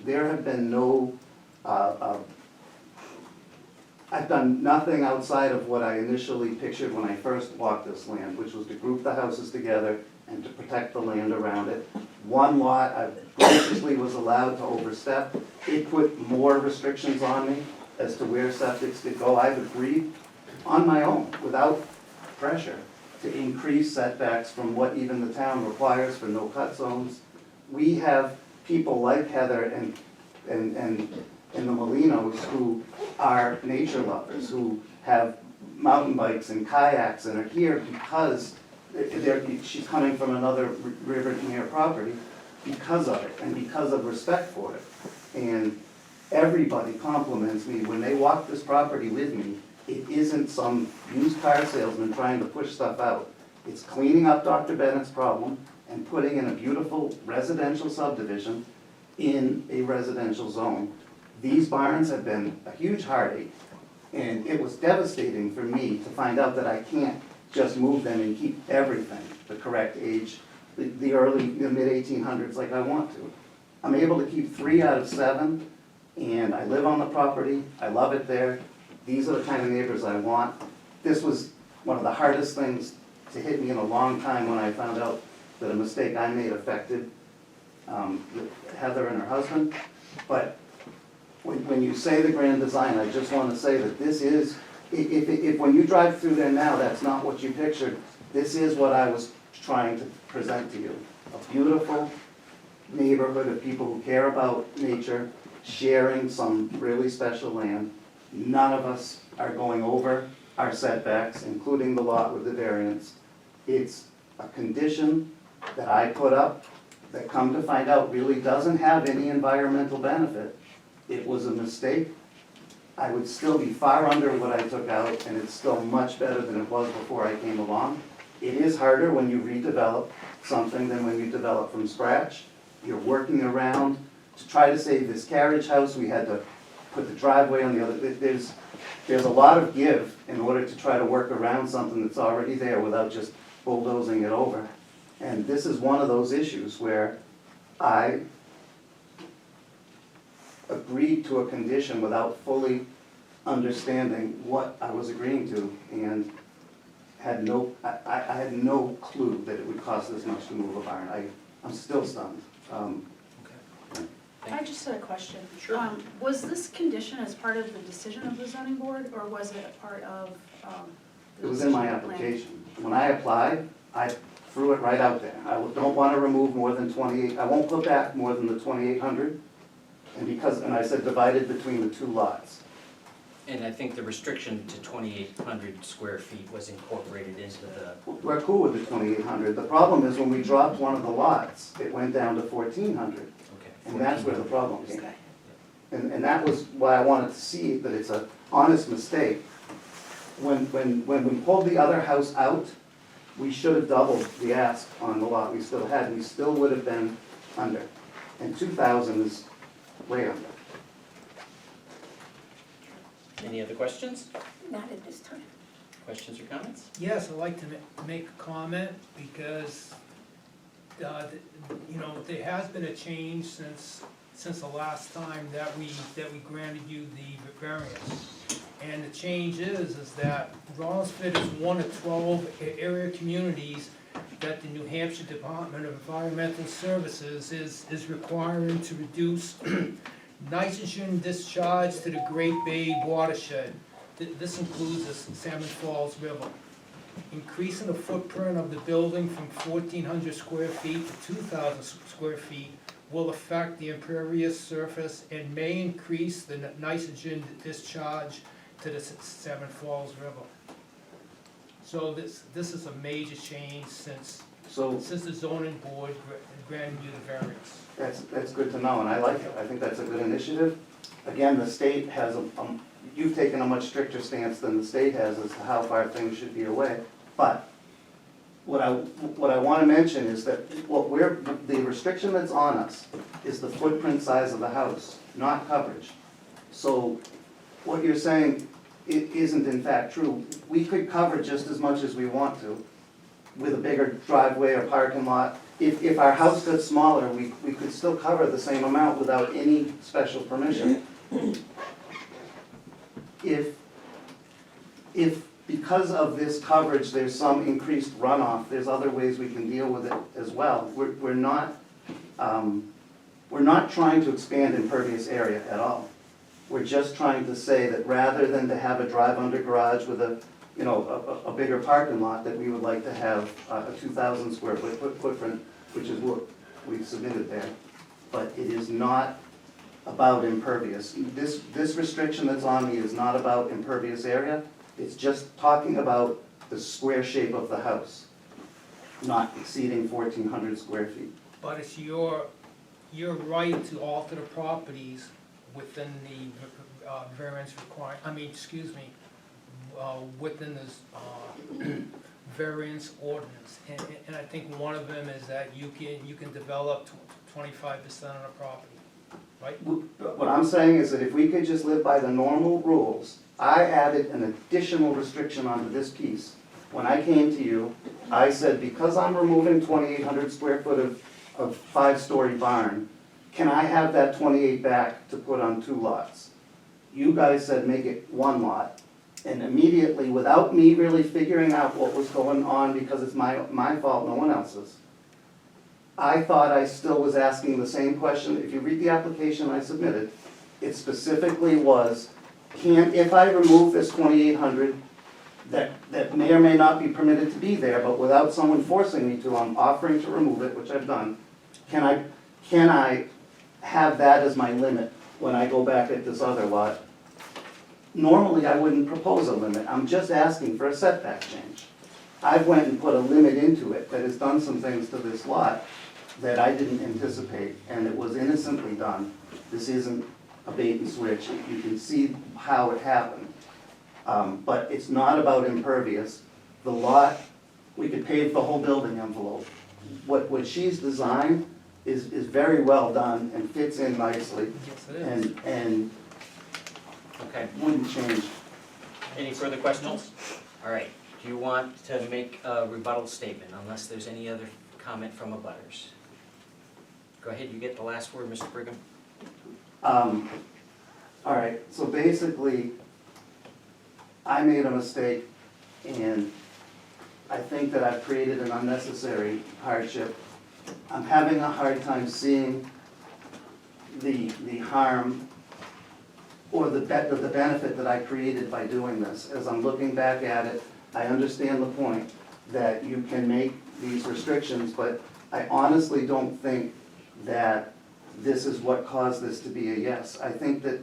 there have been no, I've done nothing outside of what I initially pictured when I first bought this land, which was to group the houses together and to protect the land around it. One lot I graciously was allowed to overstep. It put more restrictions on me as to where septics could go. I've agreed on my own, without pressure, to increase setbacks from what even the town requires for no-cut zones. We have people like Heather and the Molinos who are nature lovers, who have mountain bikes and kayaks and are here because she's coming from another river near property because of it and because of respect for it. And everybody compliments me when they walk this property with me. It isn't some used car salesman trying to push stuff out. It's cleaning up Dr. Bennett's problem and putting in a beautiful residential subdivision in a residential zone. These barns have been a huge heartache, and it was devastating for me to find out that I can't just move them and keep everything the correct age, the mid-1800s like I want to. I'm able to keep 3 out of 7, and I live on the property, I love it there. These are the kind of neighbors I want. This was one of the hardest things to hit me in a long time when I found out that a mistake I made affected Heather and her husband. But when you say the grand design, I just wanna say that this is, if when you drive through there now, that's not what you pictured, this is what I was trying to present to you. A beautiful neighborhood of people who care about nature, sharing some really special land. None of us are going over our setbacks, including the lot with the variance. It's a condition that I put up that, come to find out, really doesn't have any environmental benefit. It was a mistake. I would still be far under what I took out, and it's still much better than it was before I came along. It is harder when you redevelop something than when you develop from scratch. You're working around to try to save this carriage house. We had to put the driveway on the other. There's a lot of give in order to try to work around something that's already there without just bulldozing it over. And this is one of those issues where I agreed to a condition without fully understanding what I was agreeing to, and had no, I had no clue that it would cost this much to move a barn. I'm still stunned. I just had a question. Sure. Was this condition as part of the decision of the zoning board, or was it a part of, It was in my application. When I applied, I threw it right out there. I don't want to remove more than 28, I won't put back more than the 2,800. And I said divided between the two lots. And I think the restriction to 2,800 square feet was incorporated into the, We're cool with the 2,800. The problem is when we dropped one of the lots, it went down to 1,400. okay. And that's where the problem came. okay. And that was why I wanted to see that it's an honest mistake. When we pulled the other house out, we should have doubled the ask on the lot we still had. We still would have been under. And 2,000 is way under. Any other questions? Not at this time. Questions or comments? Yes, I'd like to make a comment, because, you know, there has been a change since the last time that we granted you the variance. And the change is that Rollinsford is one of 12 area communities that the New Hampshire Department of Environmental Services is requiring to reduce nitrogen discharge to the Great Bay watershed. This includes the Salmon Falls River. Increasing the footprint of the building from 1,400 square feet to 2,000 square feet will affect the impervious surface and may increase the nitrogen discharge to the Salmon Falls River. So this is a major change since the zoning board granted you the variance. That's good to know, and I like it. I think that's a good initiative. Again, the state has you've taken a much stricter stance than the state has as to how far things should be away. But what I want to mention is that the restriction that's on us is the footprint size of the house, not coverage. So what you're saying, it isn't in fact true. We could cover just as much as we want to with a bigger driveway or parking lot. If our house got smaller, we could still cover the same amount without any special permission. If because of this coverage, there's some increased runoff, there's other ways we can deal with it as well. We're not trying to expand impervious area at all. We're just trying to say that rather than to have a drive-under garage with a bigger parking lot, that we would like to have a 2,000 square foot footprint, which is what we've submitted there. But it is not about impervious. This restriction that's on me is not about impervious area. It's just talking about the square shape of the house, not exceeding 1,400 square feet. But it's your right to alter the properties within the variance within this variance ordinance. And I think one of them is that you can develop 25% of the property, right? What I'm saying is that if we could just live by the normal rules, I added an additional restriction onto this piece. When I came to you, I said, because I'm removing 2,800 square foot of five-story barn, can I have that 28 back to put on 2 lots? You guys said make it 1 lot. And immediately, without me really figuring out what was going on, because it's my fault, no one else's, I thought I still was asking the same question. If you read the application I submitted, It specifically was, if I remove this 2,800, that may or may not be permitted to be there, but without someone forcing me to, I'm offering to remove it, which I've done. Can I have that as my limit when I go back at this other lot? Normally, I wouldn't propose a limit, I'm just asking for a setback change. I've went and put a limit into it that has done some things to this lot that I didn't anticipate, and it was innocently done. This isn't a bait and switch, you can see how it happened. But it's not about impervious. The lot, we could pave the whole building envelope. What she's designed is very well done and fits in nicely Yes, it is. and Okay, wouldn't change. any further questions? All right, do you want to make a rebuttal statement unless there's any other comment from abutters? Go ahead, you get the last word, Mr. Brigham. All right, so basically, I made a mistake, and I think that I've created an unnecessary hardship. I'm having a hard time seeing the harm or the benefit that I created by doing this. As I'm looking back at it, I understand the point that you can make these restrictions, but I honestly don't think that this is what caused this to be a yes. I think that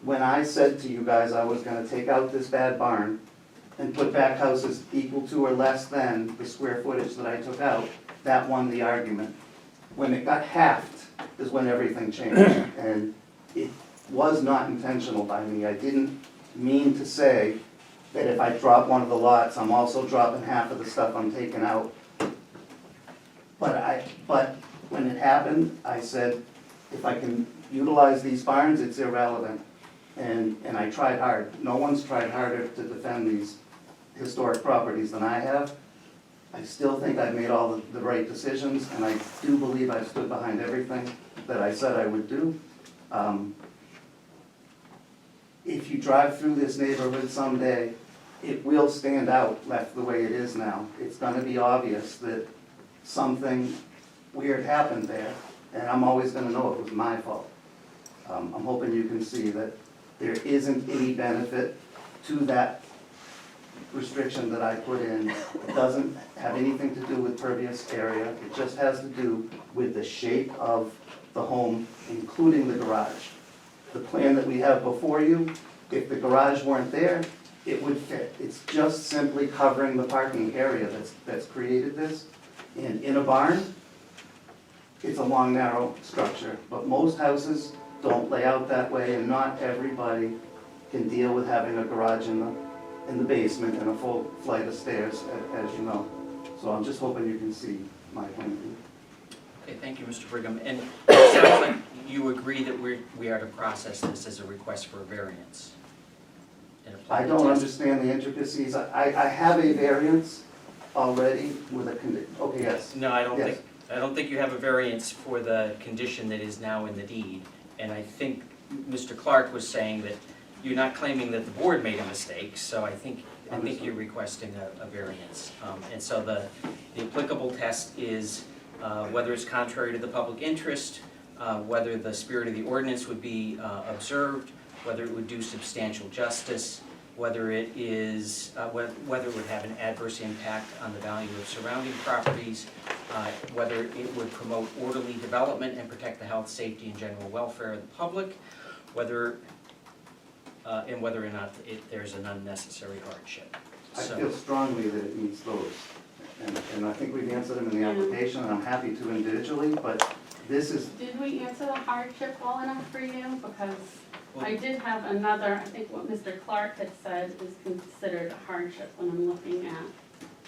when I said to you guys I was gonna take out this bad barn and put back houses equal to or less than the square footage that I took out, that won the argument. When it got halved is when everything changed, and it was not intentional by me. I didn't mean to say that if I drop one of the lots, I'm also dropping half of the stuff I'm taking out. But when it happened, I said, if I can utilize these barns, it's irrelevant. And I tried hard. No one's tried harder to defend these historic properties than I have. I still think I've made all the right decisions, and I do believe I've stood behind everything that I said I would do. If you drive through this neighborhood someday, it will stand out left the way it is now. It's gonna be obvious that something weird happened there, and I'm always gonna know it was my fault. I'm hoping you can see that there isn't any benefit to that restriction that I put in. It doesn't have anything to do with pervious area, it just has to do with the shape of the home, including the garage. The plan that we have before you, if the garage weren't there, it would fit. It's just simply covering the parking area that's created this. And in a barn, it's a long, narrow structure, but most houses don't lay out that way, and not everybody can deal with having a garage in the basement and a full flight of stairs, as you know. So I'm just hoping you can see my point of view. Okay, thank you, Mr. Brigham. And it sounds like you agree that we are to process this as a request for a variance. and apply I the don't test. understand the intricacies. I have a variance already with a okay, yes. No, I don't Yes. think you have a variance for the condition that is now in the deed. And I think Mr. Clark was saying that you're not claiming that the board made a mistake, so I think you're requesting a variance. And so the applicable test is whether it's contrary to the public interest, whether the spirit of the ordinance would be observed, whether it would do substantial justice, whether it is, whether it would have an adverse impact on the value of surrounding properties, whether it would promote orderly development and protect the health, safety, and general welfare of the public, whether, and whether or not there's an unnecessary hardship. I So- feel strongly that it meets those. And I think we've answered them in the application, and I'm happy to individually, but this is, Did we answer the hardship well enough for you? Because I did have another, I think what Mr. Clark had said is considered a hardship when I'm looking at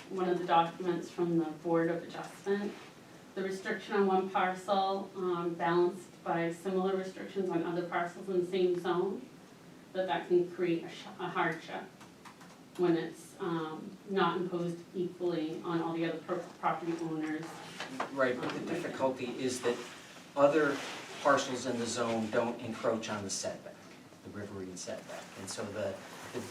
one of the documents from the Board of Adjustment. The restriction on one parcel balanced by similar restrictions on other parcels in the same zone, that can create a hardship when it's not imposed equally on all the other property owners. Right, but the difficulty is that other parcels in the zone don't encroach on the setback, the riverine setback. And so the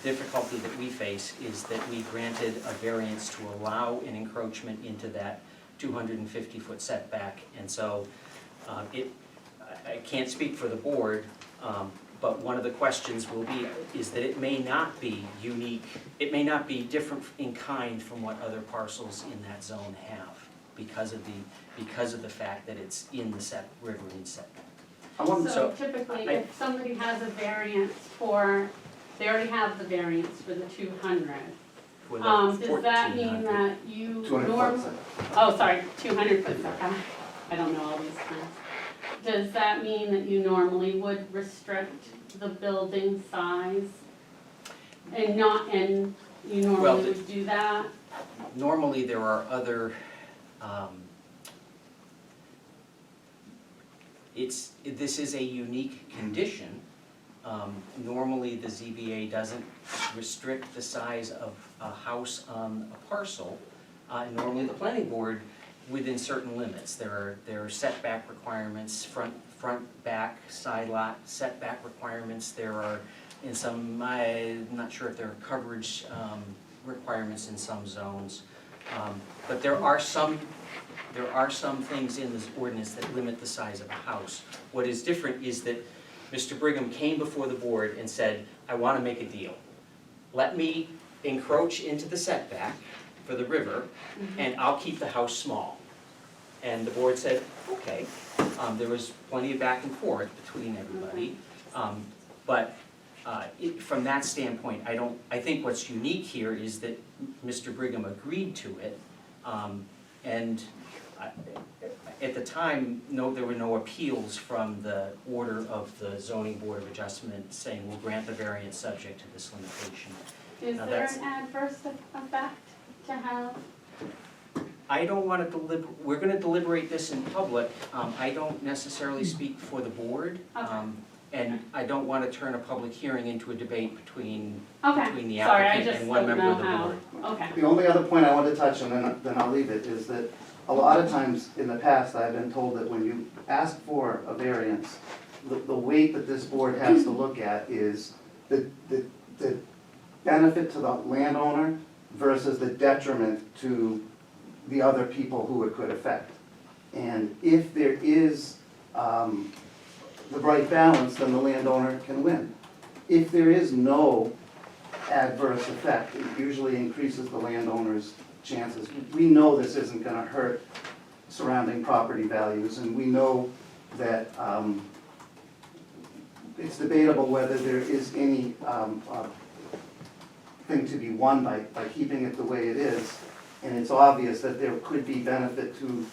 difficulty that we face is that we granted a variance to allow an encroachment into that 250-foot setback. And so I can't speak for the board, But one of the questions will be, is that it may not be unique, it may not be different in kind from what other parcels in that zone have because of the fact that it's in the riverine setback. So typically, if somebody has a variance for, they already have the variance for the 200. For the Does that 1400. mean that you 200 norm? foot Oh, sorry, 200 foot setback. I don't know all these things. Does that mean that you normally would restrict the building size? And you Well, normally would do that? Normally, there are other, this is a unique condition. Normally, the ZBA doesn't restrict the size of a house on a parcel. Normally, the planning board, within certain limits, there are setback requirements, front, back, side lot setback requirements. There are, in some, I'm not sure if there are coverage requirements in some zones. But there are some things in this ordinance that limit the size of a house. What is different is that Mr. Brigham came before the board and said, I want to make a deal. Let me encroach into the setback for the river, and I'll keep the house small. And the board said, okay. There was plenty of back and forth between everybody. From that standpoint, I think what's unique here is that Mr. Brigham agreed to it. At the time, there were no appeals from the order of the zoning board of adjustment saying we'll grant the variance subject to this limitation. Is Now, there that's- an adverse effect to have? I don't want to we're going to deliberate this in public. I don't necessarily speak for the board. Okay. And I don't want to turn a public hearing into a debate between the Okay, sorry, I applicant just and one don't member know of the how. board. Okay. The only other point I want to touch on, and then I'll leave it, is that a lot of times in the past, I've been told that when you ask for a variance, the weight that this board has to look at is the benefit to the landowner versus the detriment to the other people who it could affect. And if there is the right balance, then the landowner can win. If there is no adverse effect, it usually increases the landowner's chances. We know this isn't gonna hurt surrounding property values, and we know that it's debatable whether there is any thing to be won by keeping it the way it is. And it's obvious that there could be benefit to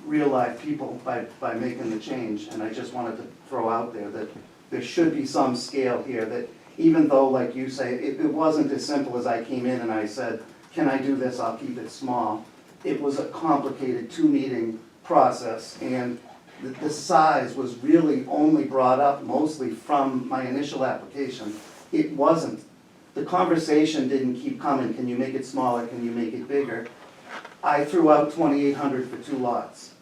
real life people by making the change. And I just wanted to throw out there that there should be some scale here, that even though, like you say, it wasn't as simple as I came in and I said, can I do this, I'll keep it small. It was a complicated 2-meeting process, and the size was really only brought up mostly from my initial application. It wasn't. The conversation didn't keep coming, can you make it smaller, can you make it bigger? I threw out 2,800 for 2 lots.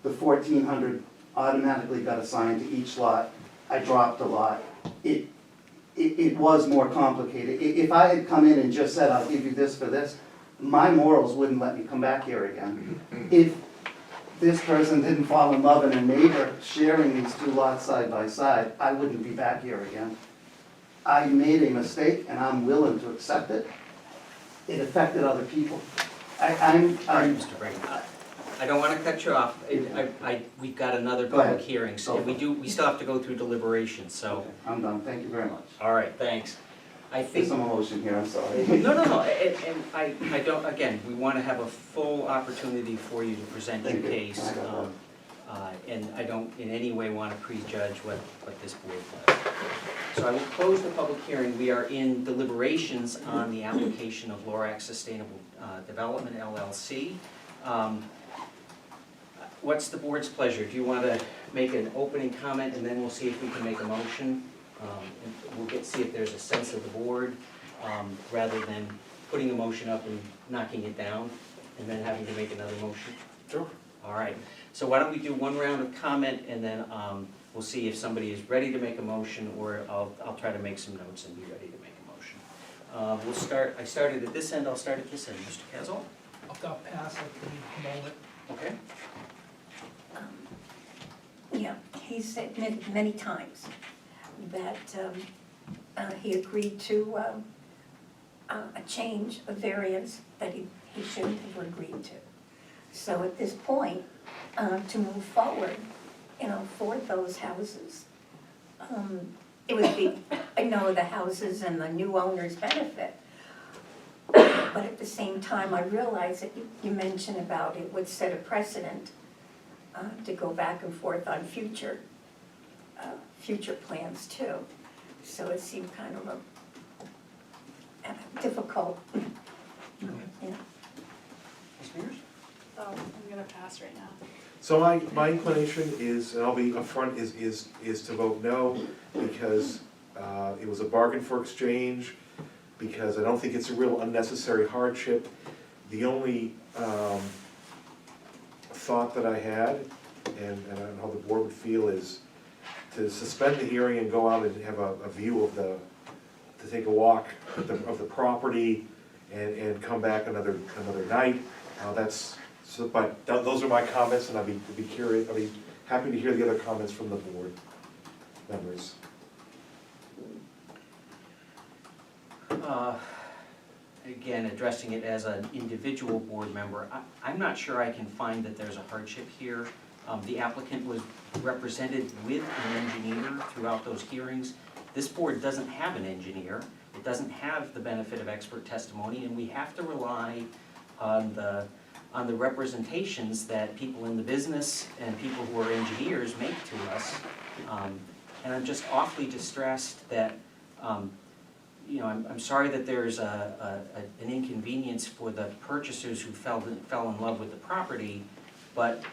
The 1,400 automatically got assigned to each lot. I dropped a lot. It was more complicated. If I had come in and just said, I'll give you this for this, my morals wouldn't let me come back here again. If this person didn't fall in love and a neighbor sharing these 2 lots side by side, I wouldn't be back here again. I made a mistake and I'm willing to accept it. It affected other people. I'm Mr. Brigham, I don't want to cut you off. We've got another Go ahead. public hearing, so we still have to go through deliberations, so. Okay, I'm done, thank you very much. All right, thanks. I There's think, some emotion here, I'm sorry. no, and I don't, again, we want to have a full opportunity for you to present your Thank you. case. I got that. And I don't in any way want to prejudge what this board does. So I will close the public hearing. We are in deliberations on the application of Lorax Sustainable Development LLC. What's the board's pleasure? Do you want to make an opening comment and then we'll see if we can make a motion? And we'll see if there's a sense of the board, rather than putting a motion up and knocking it down and then having to make another motion. Sure. All right, so why don't we do one round of comment and then we'll see if somebody is ready to make a motion, or I'll try to make some notes and be ready to make a motion. We'll start, I started at this end, I'll start at this end. Mr. Casal? I'll go pass at the moment. Okay. Yeah, he said many times, that he agreed to a change, a variance that he shouldn't have agreed to. So at this point, to move forward, for those houses, it would be, I know the houses and the new owners benefit, but at the same time, I realize that you mentioned about it would set a precedent to go back and forth on future plans too. So it seemed kind of a difficult, Okay. you know. Ms. Mears? Oh, I'm gonna pass right now. So my inclination is, and I'll be upfront, is to vote no, because it was a bargain for exchange, because I don't think it's a real unnecessary hardship. The only thought that I had, and I don't know how the board would feel, is to suspend the hearing and go out and have a view of to take a walk of the property and come back another night. But those are my comments, and I'd be curious, I'd be happy to hear the other comments from the board members. Again, addressing it as an individual board member, I'm not sure I can find that there's a hardship here. The applicant was represented with an engineer throughout those hearings. This board doesn't have an engineer. It doesn't have the benefit of expert testimony, and we have to rely on the representations that people in the business and people who are engineers make to us. And I'm just awfully distressed that, I'm sorry that there's an inconvenience for the purchasers who fell in love with the property, but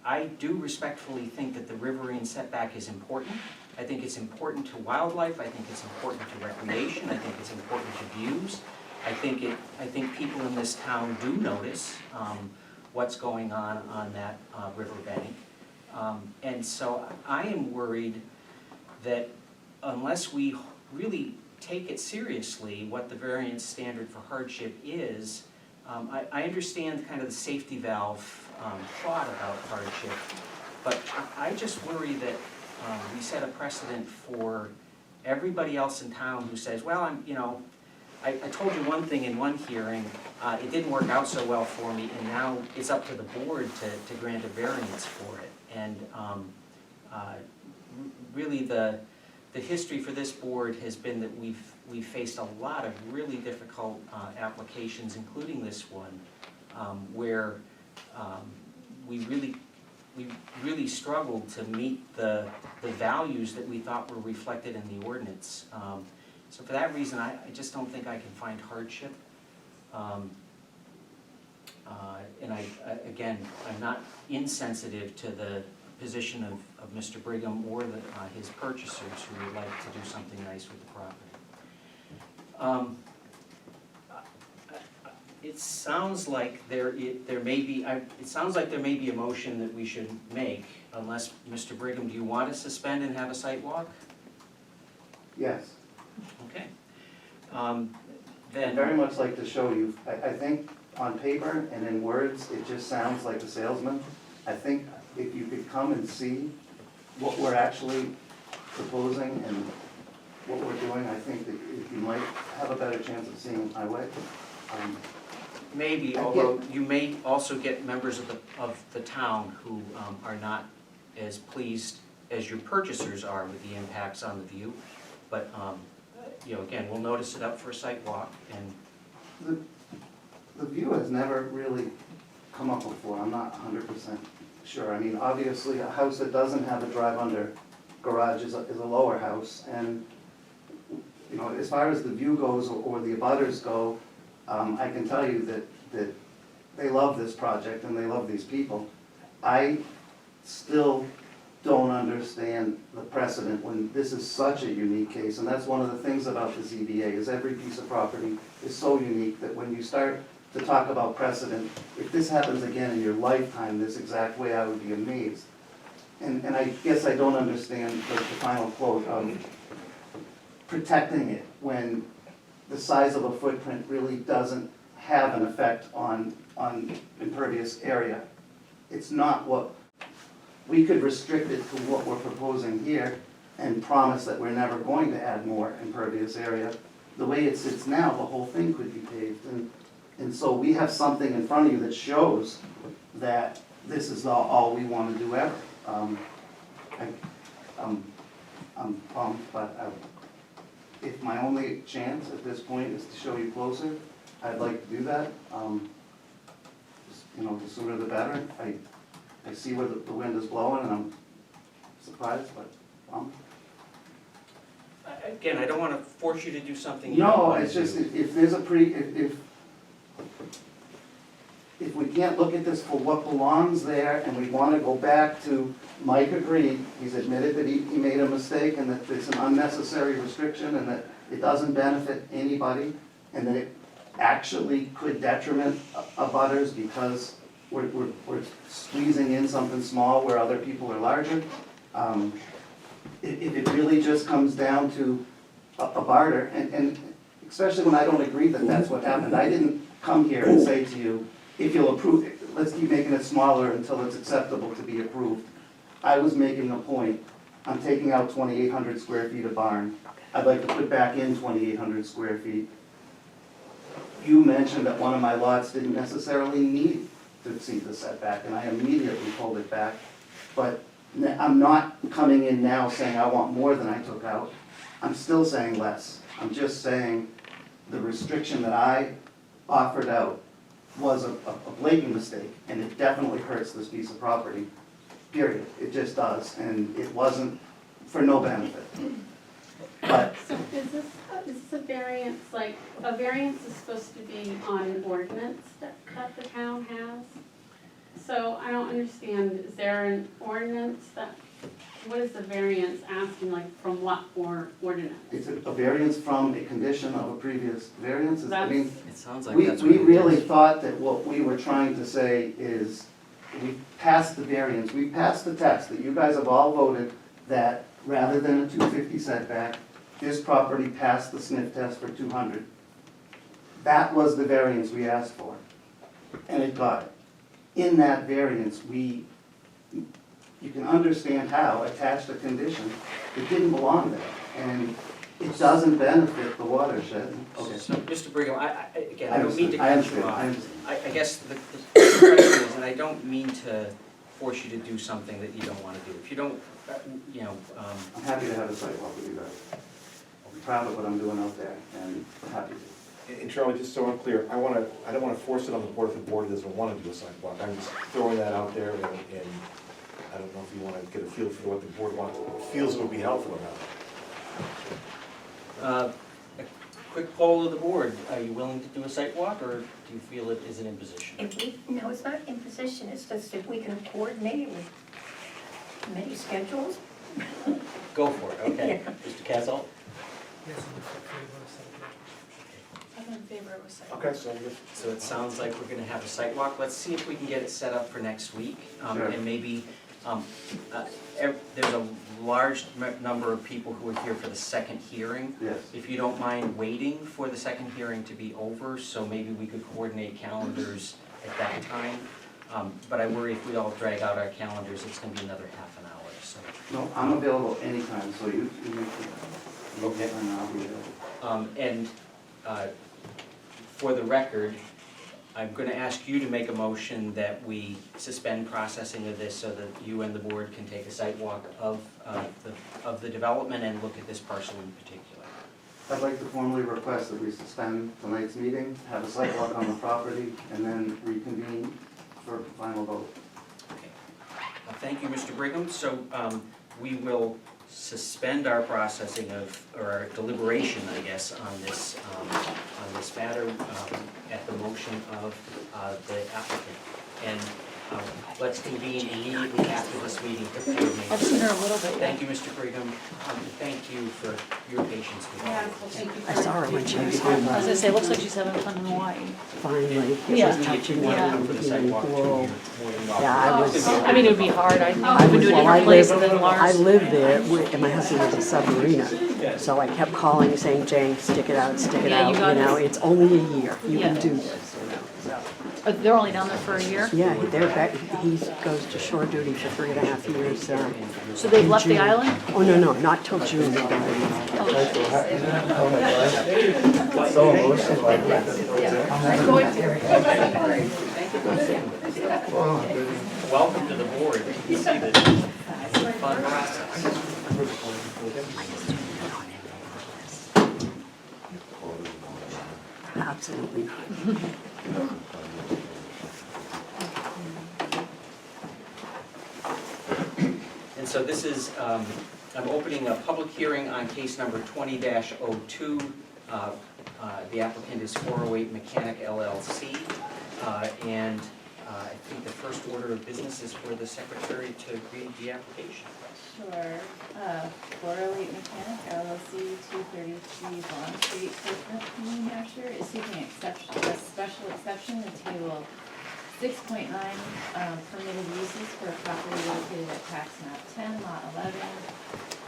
I do respectfully think that the riverine setback is important. I think it's important to wildlife, I think it's important to recreation, I think it's important to views. I think people in this town do notice what's going on that riverbank. And so I am worried that unless we really take it seriously, what the variance standard for hardship is, I understand kind of the safety valve thought about hardship, but I just worry that we set a precedent for everybody else in town who says, well, I told you one thing in one hearing, it didn't work out so well for me, and now it's up to the board to grant a variance for it. And really the history for this board has been that we've faced a lot of really difficult applications, including this one, where we really struggled to meet the values that we thought were reflected in the ordinance. So for that reason, I just don't think I can find hardship. And again, I'm not insensitive to the position of Mr. Brigham or his purchasers who would like to do something nice with the property. It sounds like there may be a motion that we should make, unless, Mr. Brigham, do you want to suspend and have a site walk? Yes. Okay. I'd Then, very much like to show you, I think on paper and in words, it just sounds like a salesman. I think if you could come and see what we're actually proposing and what we're doing, I think that you might have a better chance of seeing my way. maybe, although you may also get members of the town who are not as pleased as your purchasers are with the impacts on the view. But, again, we'll notice it up for a site walk, and The view has never really come up before, I'm not 100% sure. I mean, obviously, a house that doesn't have a drive-under garage is a lower house, and, as far as the view goes, or the abutters go, I can tell you that they love this project and they love these people. I still don't understand the precedent when this is such a unique case, and that's one of the things about the ZBA, is every piece of property is so unique that when you start to talk about precedent, if this happens again in your lifetime this exact way, I would be amazed. And I guess I don't understand the final quote of protecting it when the size of a footprint really doesn't have an effect on impervious area. It's not what we could restrict it to what we're proposing here and promise that we're never going to add more impervious area. The way it sits now, the whole thing could be paved, and so we have something in front of you that shows that this is all we wanna do ever. I'm pumped, but if my only chance at this point is to show you closer, I'd like to do that. You know, the sooner the better. I see where the wind is blowing, and I'm surprised, but pumped. Again, I don't wanna force you to do something you don't No, wanna it's just, do. if there's a if we can't look at this for what belongs there, and we wanna go back to, Mike agreed, he's admitted that he made a mistake, and that it's an unnecessary restriction, and that it doesn't benefit anybody, and that it actually could detriment abutters because we're squeezing in something small where other people are larger. If it really just comes down to a barter, and especially when I don't agree that that's what happened, I didn't come here and say to you, if you'll approve it, let's keep making it smaller until it's acceptable to be approved. I was making a point, I'm taking out 2,800 square feet of barn, I'd like to put back in 2,800 square feet. You mentioned that one of my lots didn't necessarily need to exceed the setback, and I immediately pulled it back. But I'm not coming in now saying I want more than I took out. I'm still saying less. I'm just saying the restriction that I offered out was a blatant mistake, and it definitely hurts this piece of property, period. It just does, and it wasn't for no benefit. But So is this a variance, like, a variance is supposed to be on an ordinance that the town has? So I don't understand, is there an ordinance that, what is the variance asking, like, from what ordinance? it's a variance from a condition of a previous variance. I mean, It sounds like we that's what it really is. thought that what we were trying to say is, we passed the variance, we passed the test, that you guys have all voted that rather than a 250 setback, this property passed the sniff test for 200. That was the variance we asked for, and it got it. In that variance, you can understand how, attached a condition that didn't belong there, and it doesn't benefit the watershed. Okay. So, Mr. Brigham, again, I don't mean to I cut you understand, I off. understand. I guess the question is, and I don't mean to force you to do something that you don't wanna do. If you don't, I'm happy to have a sidewalk with you guys. I'm proud of what I'm doing out there, and happy to. And Charlie, just so I'm clear, I don't wanna force it on the board if the board doesn't wanna do a sidewalk. I'm just throwing that out there, and I don't know if you wanna get a feel for what the board feels would be helpful or not. a quick poll of the board, are you willing to do a site walk, or do you feel it is an imposition? If we, no, it's not imposition, it's just if we can coordinate it with many schedules. Go for it, okay. Mr. Castle? Yes, I'm in favor of something. I'm in favor of a site. Okay, so I'm just. So it sounds like we're gonna have a site walk. Let's see if we can get it set up for next week. Sure. And maybe, there's a large number of people who are here for the second hearing. Yes. If you don't mind waiting for the second hearing to be over, so maybe we could coordinate calendars at that time. But I worry if we all drag out our calendars, it's gonna be another half an hour, so. No, I'm available anytime, so you make it. Okay. And I'll be available. And for the record, I'm gonna ask you to make a motion that we suspend processing of this so that you and the board can take a site walk of the development and look at this parcel in particular. I'd like to formally request that we suspend tonight's meeting, have a site walk on the property, and then reconvene for final vote. Okay. Well, thank you, Mr. Brigham. So we will suspend our processing or our deliberation, I guess, on this matter at the motion of the applicant. And let's convene immediately after this meeting to coordinate. I've seen her a little bit. Thank you, Mr. Brigham. Thank you for your patience with Yeah, all. well, thank you. I saw her when she was I was home, gonna say, it looks like she's having fun in Hawaii. finally. It Yeah. was touching Want to me. come for the sidewalk too, you're more than welcome. Yeah, I was. I mean, it would be hard. I've I been was, to a well, I different place live, than I Lars. live there, and my husband was a submariner. So I kept calling, saying, Jane, stick it out, Yeah, you you got know, this. it's only a year, you can Yeah. do this, you know, so. They're only down there for a year? Yeah, they're back, he goes to shore duty for 3.5 years. So they've left the June. island? Oh, no, not till June. They're gonna leave. Welcome to the board. You see that it's a fun process. Absolutely not. And so this is, I'm opening a public hearing on case number 20-02. The applicant is 408 Mechanic LLC. And I think the first order of business is for the secretary to read the application. Sure. 408 Mechanic LLC, 233 Vaughan Street, Portsmouth, New Hampshire, is seeking a special exception in table 6.9 permitted uses for a property located at tax map 10, lot 11,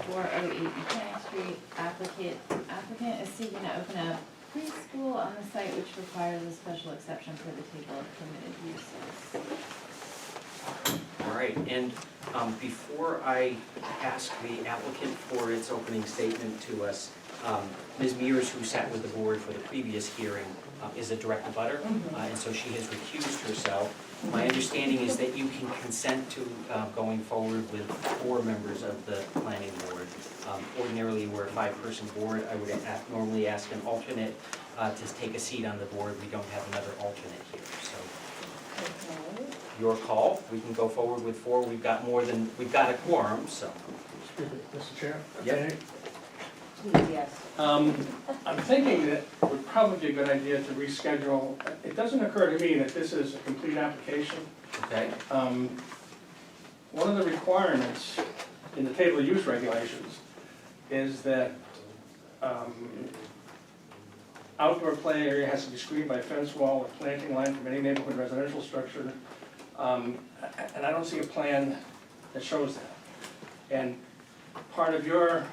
408 Mechanic Street. Applicant is seeking to open a preschool on the site, which requires a special exception for the table of permitted uses. All right, and before I ask the applicant for its opening statement to us, Ms. Mears, who sat with the board for the previous hearing, is a direct abutter, and so she has recused herself. My understanding is that you can consent to going forward with 4 members of the planning board. Ordinarily, we're a 5-person board. I would normally ask an alternate to take a seat on the board. We don't have another alternate here, so. Okay. Your call. We can go forward with 4. We've got a quorum, so. Excuse me, Mr. Chair? Yep. Okay. Yes. I'm thinking that it would probably be a good idea to reschedule. It doesn't occur to me that this is a complete application. Okay. One of the requirements in the table of use regulations is that outdoor play area has to be screened by a fence wall or planting line from any neighborhood residential structure. And I don't see a plan that shows that. And part of your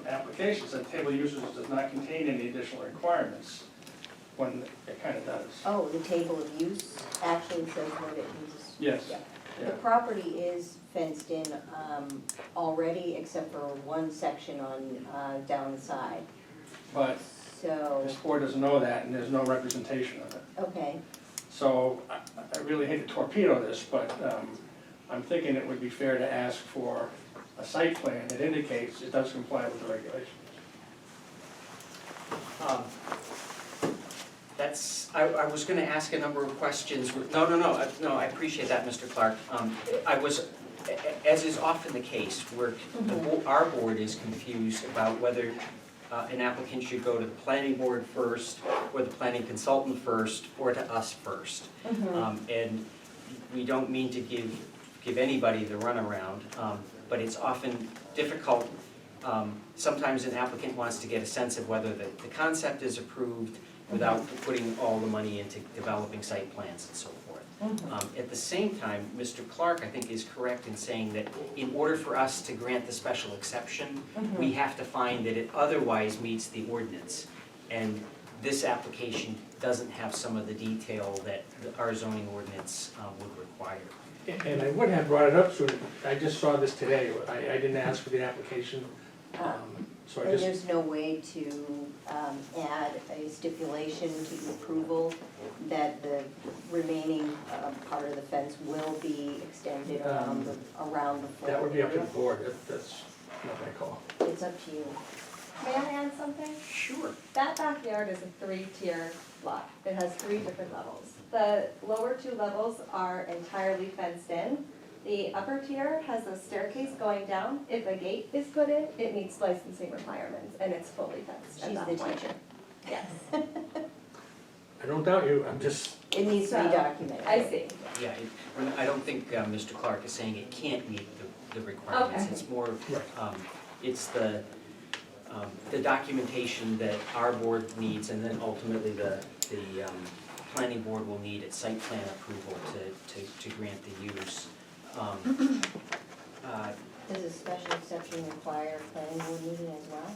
application said table of uses does not contain any additional requirements, when it kind of does. Oh, the table of use actually says what it uses. Yes. Yeah. Yeah. The property is fenced in already, except for one section on down the side. But So, this board doesn't know that, and there's no representation of it. okay, So I really hate to torpedo this, but I'm thinking it would be fair to ask for a site plan that indicates it does comply with the regulations. I was gonna ask a number of questions. No, I appreciate that, Mr. Clark. As is often the case, our board is confused about whether an applicant should go to the planning board first, or the planning consultant first, or to us first. And we don't mean to give anybody the runaround, but it's often difficult. Sometimes an applicant wants to get a sense of whether the concept is approved without putting all the money into developing site plans and so forth. At the same time, Mr. Clark, I think, is correct in saying that in order for us to grant the special exception, we have to find that it otherwise meets the ordinance. And this application doesn't have some of the detail that our zoning ordinance would require. And I would have brought it up sooner. I just saw this today. I didn't ask for the application, so I and just. there's no way to add a stipulation to the approval that the remaining part of the fence will be extended around the full That would be up to the area? board. That's not my call. It's up to you. May I add something? Sure. That backyard is a 3-tier lot. It has 3 different levels. The lower 2 levels are entirely fenced in. The upper tier has a staircase going down. If a gate is put in, it meets licensing requirements, and it's fully fenced at She's that the point. teacher. Yes. I don't doubt you. I'm just. It needs to be So, documented. I see. Yeah, I don't think Mr. Clark is saying it can't meet the requirements. Okay. It's more, it's the documentation that our board needs, and then ultimately the planning board will need its site plan approval to grant the use. Does a special exception require a planning board meeting as well?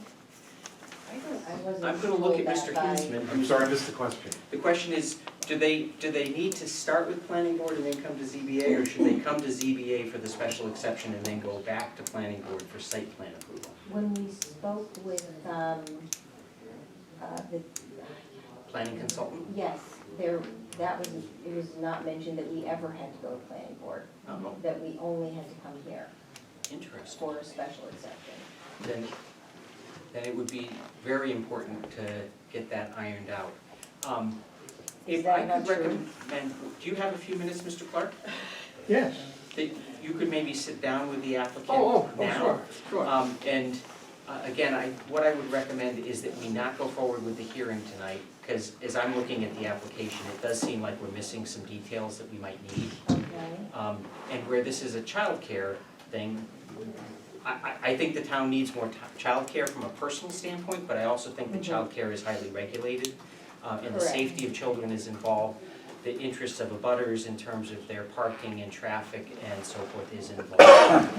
I wasn't I'm gonna look at told Mr. that by- Hinsman. I'm sorry, I missed the question. The question is, Do they need to start with planning board and then come to ZBA, or should they come to ZBA for the special exception and then go back to planning board for site plan approval? When we spoke with, the, Planning consultant? yes, it was not mentioned that we ever had to go to planning board, Oh, that we only had to come here interesting. for a special exception. Then it would be very important to get that ironed out. Is If that I not could true? recommend, do you have a few minutes, Mr. Clark? Yes. That you could maybe sit down with the applicant Oh, now? sure. And again, what I would recommend is that we not go forward with the hearing tonight, because as I'm looking at the application, it does seem like we're missing some details that we might need. Okay. And where this is a childcare thing, I think the town needs more childcare from a personal standpoint, but I also think that childcare is highly regulated. And the Correct. safety of children is involved, the interests of abutters in terms of their parking and traffic and so forth is involved.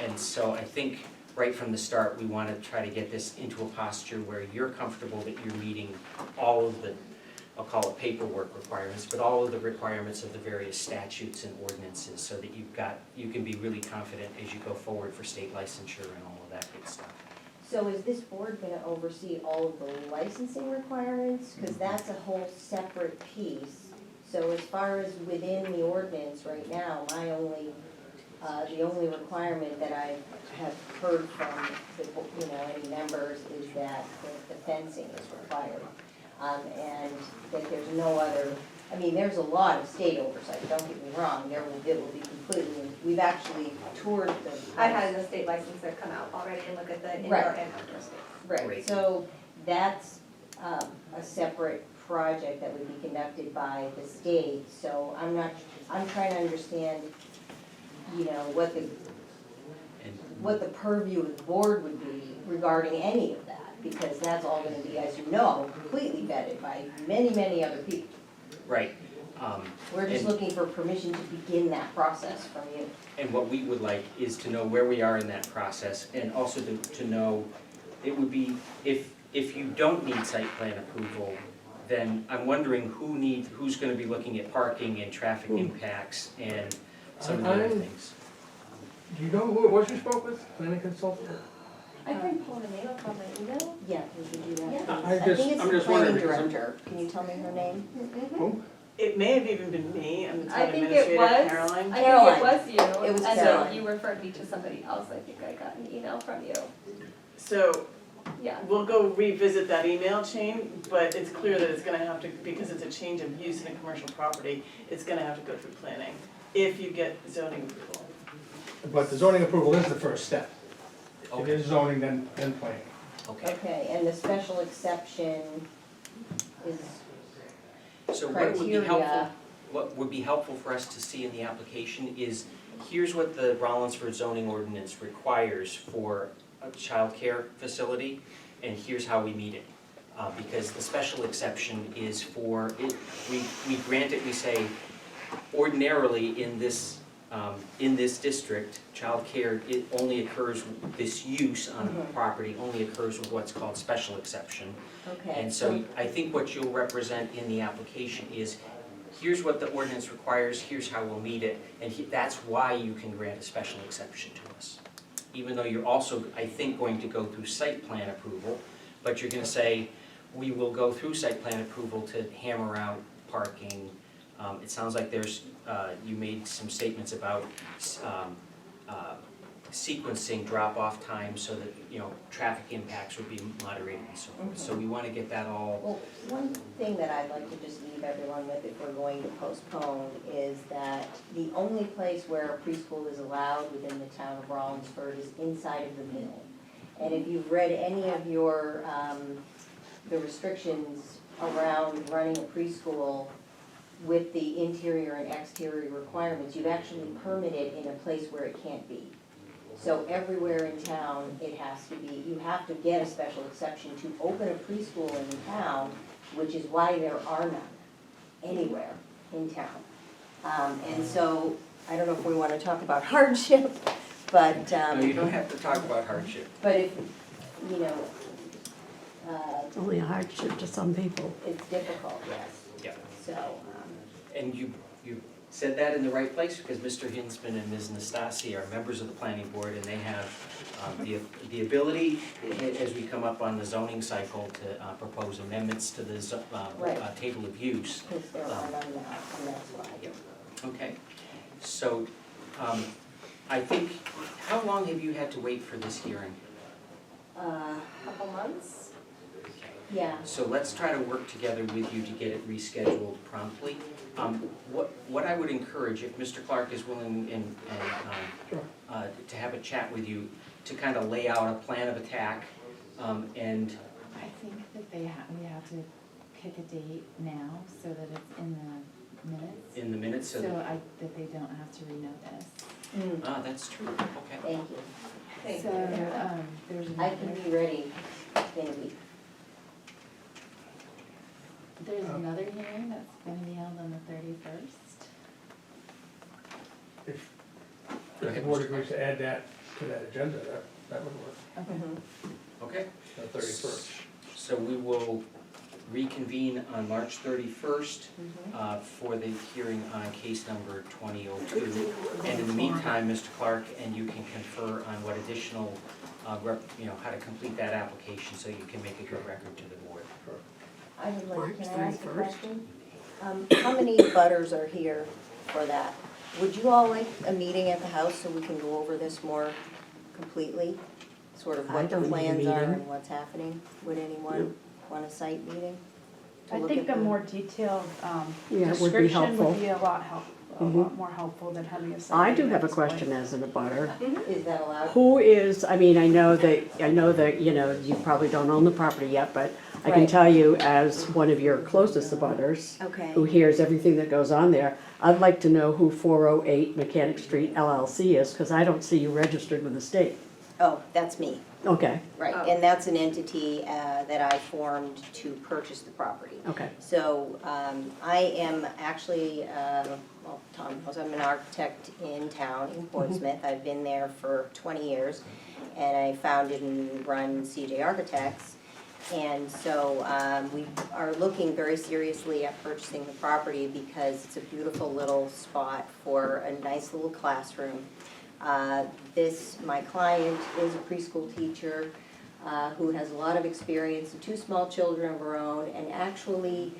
And so I think right from the start, we want to try to get this into a posture where you're comfortable that you're meeting all of the, I'll call it paperwork requirements, but all of the requirements of the various statutes and ordinances, so that you can be really confident as you go forward for state licensure and all of that good stuff. So is this board gonna oversee all of the licensing requirements? Because that's a whole separate piece. So as far as within the ordinance right now, the only requirement that I have heard from any members is that the fencing is required. And that there's no other, there's a lot of state oversight, don't get me wrong, it will be completely, we've actually toured the. I had the state licensor come out already and look at the indoor Right. and outdoor space. Right, Great. so that's a separate project that would be conducted by the state, so I'm trying to understand, what the purview of the board would be regarding any of that, because that's all gonna be, as you know, completely vetted by many, many other people. Right. We're just And- looking for permission to begin that process from you. And what we would like is to know where we are in that process, and also to know, it would be, if you don't need site plan approval, then I'm wondering who's gonna be looking at parking and traffic impacts and some of the other things. Do you know who it was you spoke with, planning consultant? I can pull the name up on my email. Yeah, we can do that. Yeah. please. I'm I think just it's the wondering planning because I'm- director. Can you tell me her name? Who? It may have even been me, I'm the I town think it administrator, was, Caroline. I think Caroline. it was you. It was And Caroline. then you referred me to somebody else, I think I got an email from you. So Yeah. we'll go revisit that email chain, but it's clear that it's gonna have to, because it's a change of use in a commercial property, it's gonna have to go through planning, if you get zoning approval. But the zoning approval is the first step. If it Okay, is zoning, then planning. okay. Okay, and the special exception is So what would be helpful, criteria. what would be helpful for us to see in the application is, here's what the Rollinsford zoning ordinance requires for a childcare facility, and here's how we meet it. Because the special exception is for, we grant it, we say, ordinarily in this district, childcare, it only occurs, this use on the property only occurs with what's called special exception. Okay. And so I think what you'll represent in the application is, here's what the ordinance requires, here's how we'll meet it, and that's why you can grant a special exception to us. Even though you're also, I think, going to go through site plan approval, but you're gonna say, we will go through site plan approval to hammer out parking. It sounds like you made some statements about sequencing drop-off times so that, traffic impacts would be moderated and so forth. So we wanna get that all, Well, one thing that I'd like to just leave everyone with if we're going to postpone is that the only place where a preschool is allowed within the town of Rollinsford is inside of the mill. And if you've read any of your, the restrictions around running a preschool with the interior and exterior requirements, you've actually permitted in a place where it can't be. So everywhere in town, it has to be, you have to get a special exception to open a preschool in town, which is why there are none anywhere in town. And so, I don't know if we want to talk about hardship, but. no, you don't have to talk about hardship. But if, It's only a hardship to some people. it's difficult, yes. Yeah. So, And you said that in the right place, because Mr. Hinsman and Ms. Nastasi are members of the planning board, and they have the ability, as we come up on the zoning cycle, to propose amendments to the table of use. Because there are none now, and that's why. Okay, so, I think, how long have you had to wait for this hearing? Couple months. Yeah. So let's try to work together with you to get it rescheduled promptly. What I would encourage, if Mr. Clark is willing and to have a chat with you, to kind of lay out a plan of attack, and I think that we have to pick a date now so that it's in the minutes. in the minutes, so So that, that they don't have to renotice. that's true, okay. Thank you. Thank So, you. there's I can be ready in a week. there's another hearing that's gonna be held on the 31st. If the board agrees to add that to that agenda, that would work, Okay. Okay, the 31st. so we will reconvene on March 31st for the hearing on case number 2002. And in the meantime, Mr. Clark, and you can confer on what additional, how to complete that application so you can make a good record to the board. I would like, can I March ask a 31st? question? How many butters are here for that? Would you all like a meeting at the house so we can go over this more completely? Sort of I what the don't need a plans are meeting. and what's happening? Would anyone want a site meeting? to I look think at a the- more detailed Yeah, it would be description helpful. would be a lot Mhm. more helpful than having a site. I do meeting have a at this point. question as an abutter. Is that allowed? Who is, I mean, I know that, you probably don't own the property yet, but I can Right. tell you as one of your closest abutters, Okay. who hears everything that goes on there, I'd like to know who 408 Mechanic Street LLC is, because I don't see you registered with the state. Oh, that's me, Okay, right. Oh. And that's an entity that I formed to purchase the property. okay. So I am actually, well, Tom knows, I'm an architect in town in Portsmouth. I've been there for 20 years, and I founded and run CJ Architects. And so we are looking very seriously at purchasing the property because it's a beautiful little spot for a nice little classroom. My client is a preschool teacher who has a lot of experience and 2 small children of her own, and actually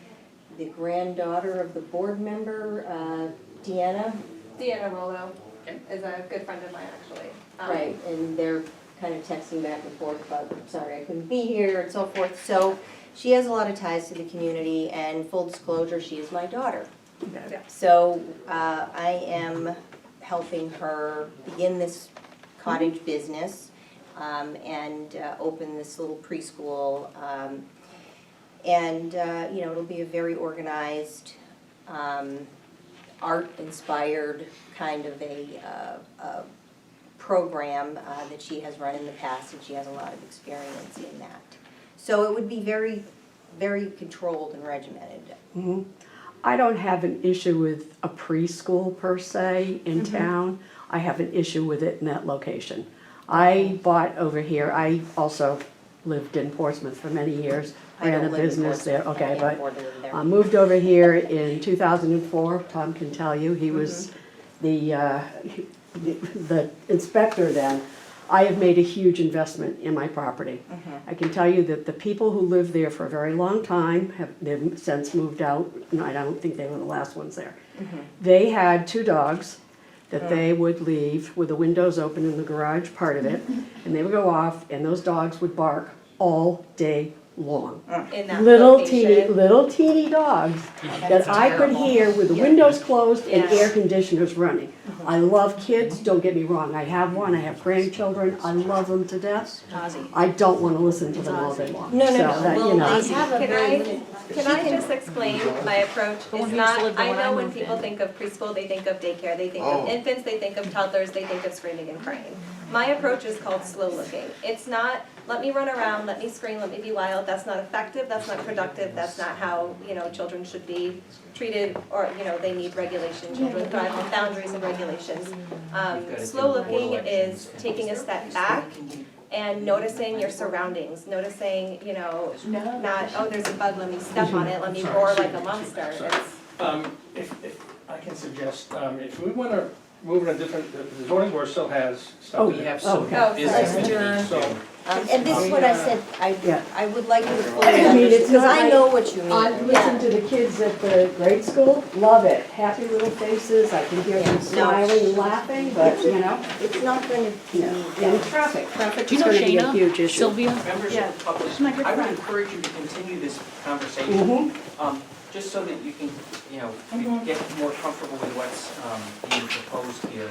the granddaughter of the board member, Deanna. Deanna Rollo is a good friend of mine, actually. Right, and they're kind of texting back and forth about, sorry, I couldn't be here and so forth. So she has a lot of ties to the community, and full disclosure, she is my daughter. Okay. So I am helping her begin this cottage business and open this little preschool. It'll be a very organized, art-inspired kind of a program that she has run in the past, and she has a lot of experience in that. So it would be very, very controlled and regimented. Mhm. I don't have an issue with a preschool per se in town. I have an issue with it in that location. I bought over here, I also lived in Portsmouth for many years, I don't ran a live in business there, Portsmouth. I okay, can't but afford to live there. I moved over here in 2004, Tom can tell you, he was the inspector then. I have made a huge investment in my property. I can tell you that the people who lived there for a very long time they've since moved out. No, I don't think they were the last ones there. They had 2 dogs that they would leave with the windows open in the garage part of it, and they would go off, and those dogs would bark all day long. In that Little teeny location. dogs that I could hear with the windows closed and Yeah. air conditioners running. I love kids, don't get me wrong, I have one, I have grandchildren, I love them to death. I don't wanna listen to them all day long. No, no, So no. that, Well, you know. I have a Can very I- limited. Can I just explain my approach? The one It's who used to not, live there I when I know when moved people in. think of preschool, they think of daycare, they think Oh. of infants, they think of toddlers, they think of screaming and crying. My approach is called slow looking. It's not, let me run around, let me scream, let me be wild. That's not effective, that's not productive, that's not how, children should be treated, or, they need regulation. Children thrive with boundaries and regulations. Slow looking is taking a step back and noticing your surroundings, noticing, not, oh, there's a bug, let me step on it, let me roar like a monster. It's If I can suggest, if we wanna move in a different, the zoning board still has stuff Oh, to do. We have some Oh, business that adjourn. needs to. So, And this is what I said, Yeah. I would like you to fully I mean, understand, it's because not I like- know what you mean. I listen to the kids at the grade school, love it, happy little faces, I can hear them Yeah, no. smiling and laughing, but, you know, It's not going to yeah. be, And traffic Do is you know gonna be a Shayna? huge issue. Sylvia? Members Yeah. of the public, She's my good I would friend. encourage you to continue this conversation, Mhm. just so that you can, get more comfortable with what's being proposed here.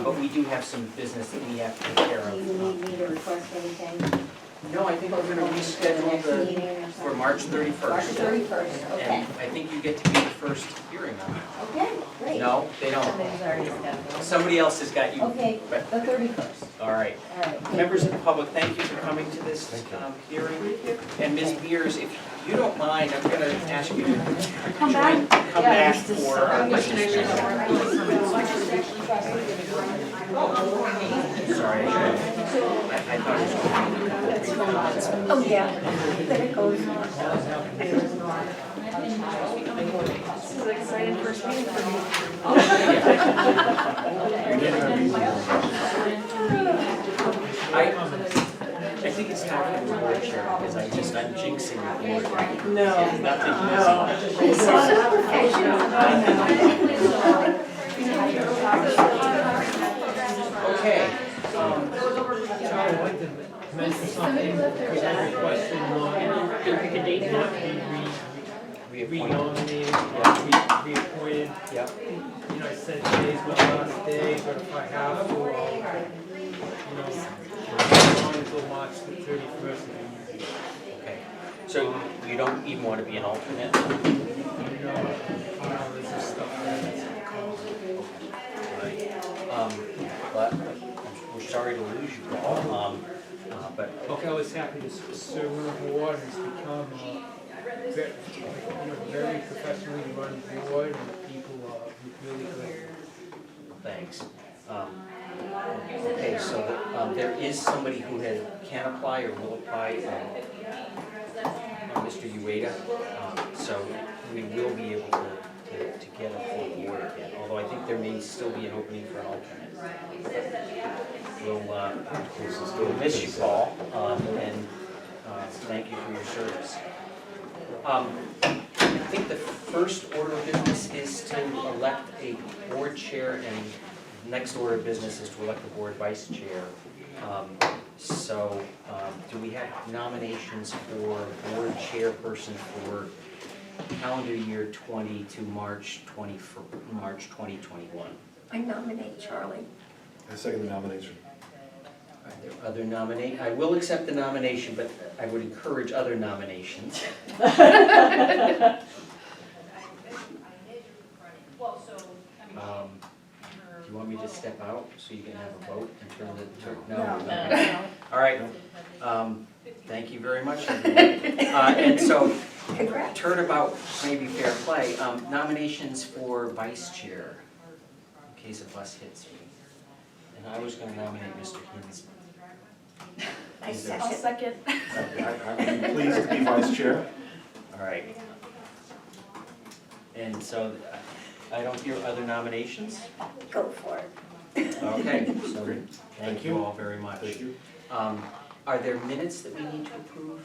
But we do have some business that we have to take care do of. you need me to request anything No, I think we're gonna for the reschedule next the, meeting or for something? March 31st. March 31st, okay. And I think you get to be the first hearing on it. Okay, great. No, they don't. Somebody's already scheduled. Somebody else has got you. Okay, But- the 31st, All right. all right. thank Members you. of the public, thank you for coming to this hearing. And Ms. Beers, if you don't mind, I'm gonna ask you to come back for our Sorry, I thought it was going to be Oh, yeah, then it goes. This is an exciting first meeting for me. I think it's time for the board chair, because I'm jinxing the board. No, Nothing easy. Okay, Charlie, I'd like to mention something, because I requested not be renominated, reappointed. yep. You know, I said today's my last day, but if I have to, I'll, go on until March the 31st. Okay, so you don't even want to be an alternate? There's just stuff that's But we're sorry to lose you all, but okay, I was happy to serve on the board, and it's become very professionally run board, and people are really good. thanks. Okay, so there is somebody who can apply or will apply, Mr. Ueda, so we will be able to get a full board again, although I think there may still be an opening for an alternate. We'll miss you, Paul, and thank you for your service. I think the first order of business is to elect a board chair, and next order of business is to elect a board vice chair. So, do we have nominations for board chairperson for calendar year 20 to March 2021? I nominate Charlie. I second the nomination. Are there other I will accept the nomination, but I would encourage other nominations. Do you want me to step out so you can have a vote and turn the, no? No. All right, thank you very much, everyone. And so, Congrats. turnabout may be fair play, nominations for vice chair, in case a bus hits me. And I was gonna nominate Mr. Hinsman. I Is there- I'll second. second. I'm pleased to be vice chair. All right. And so, I don't hear other nominations? Go for it. Okay, so thank you you. all very much. Thank you. Are there minutes that we need to approve?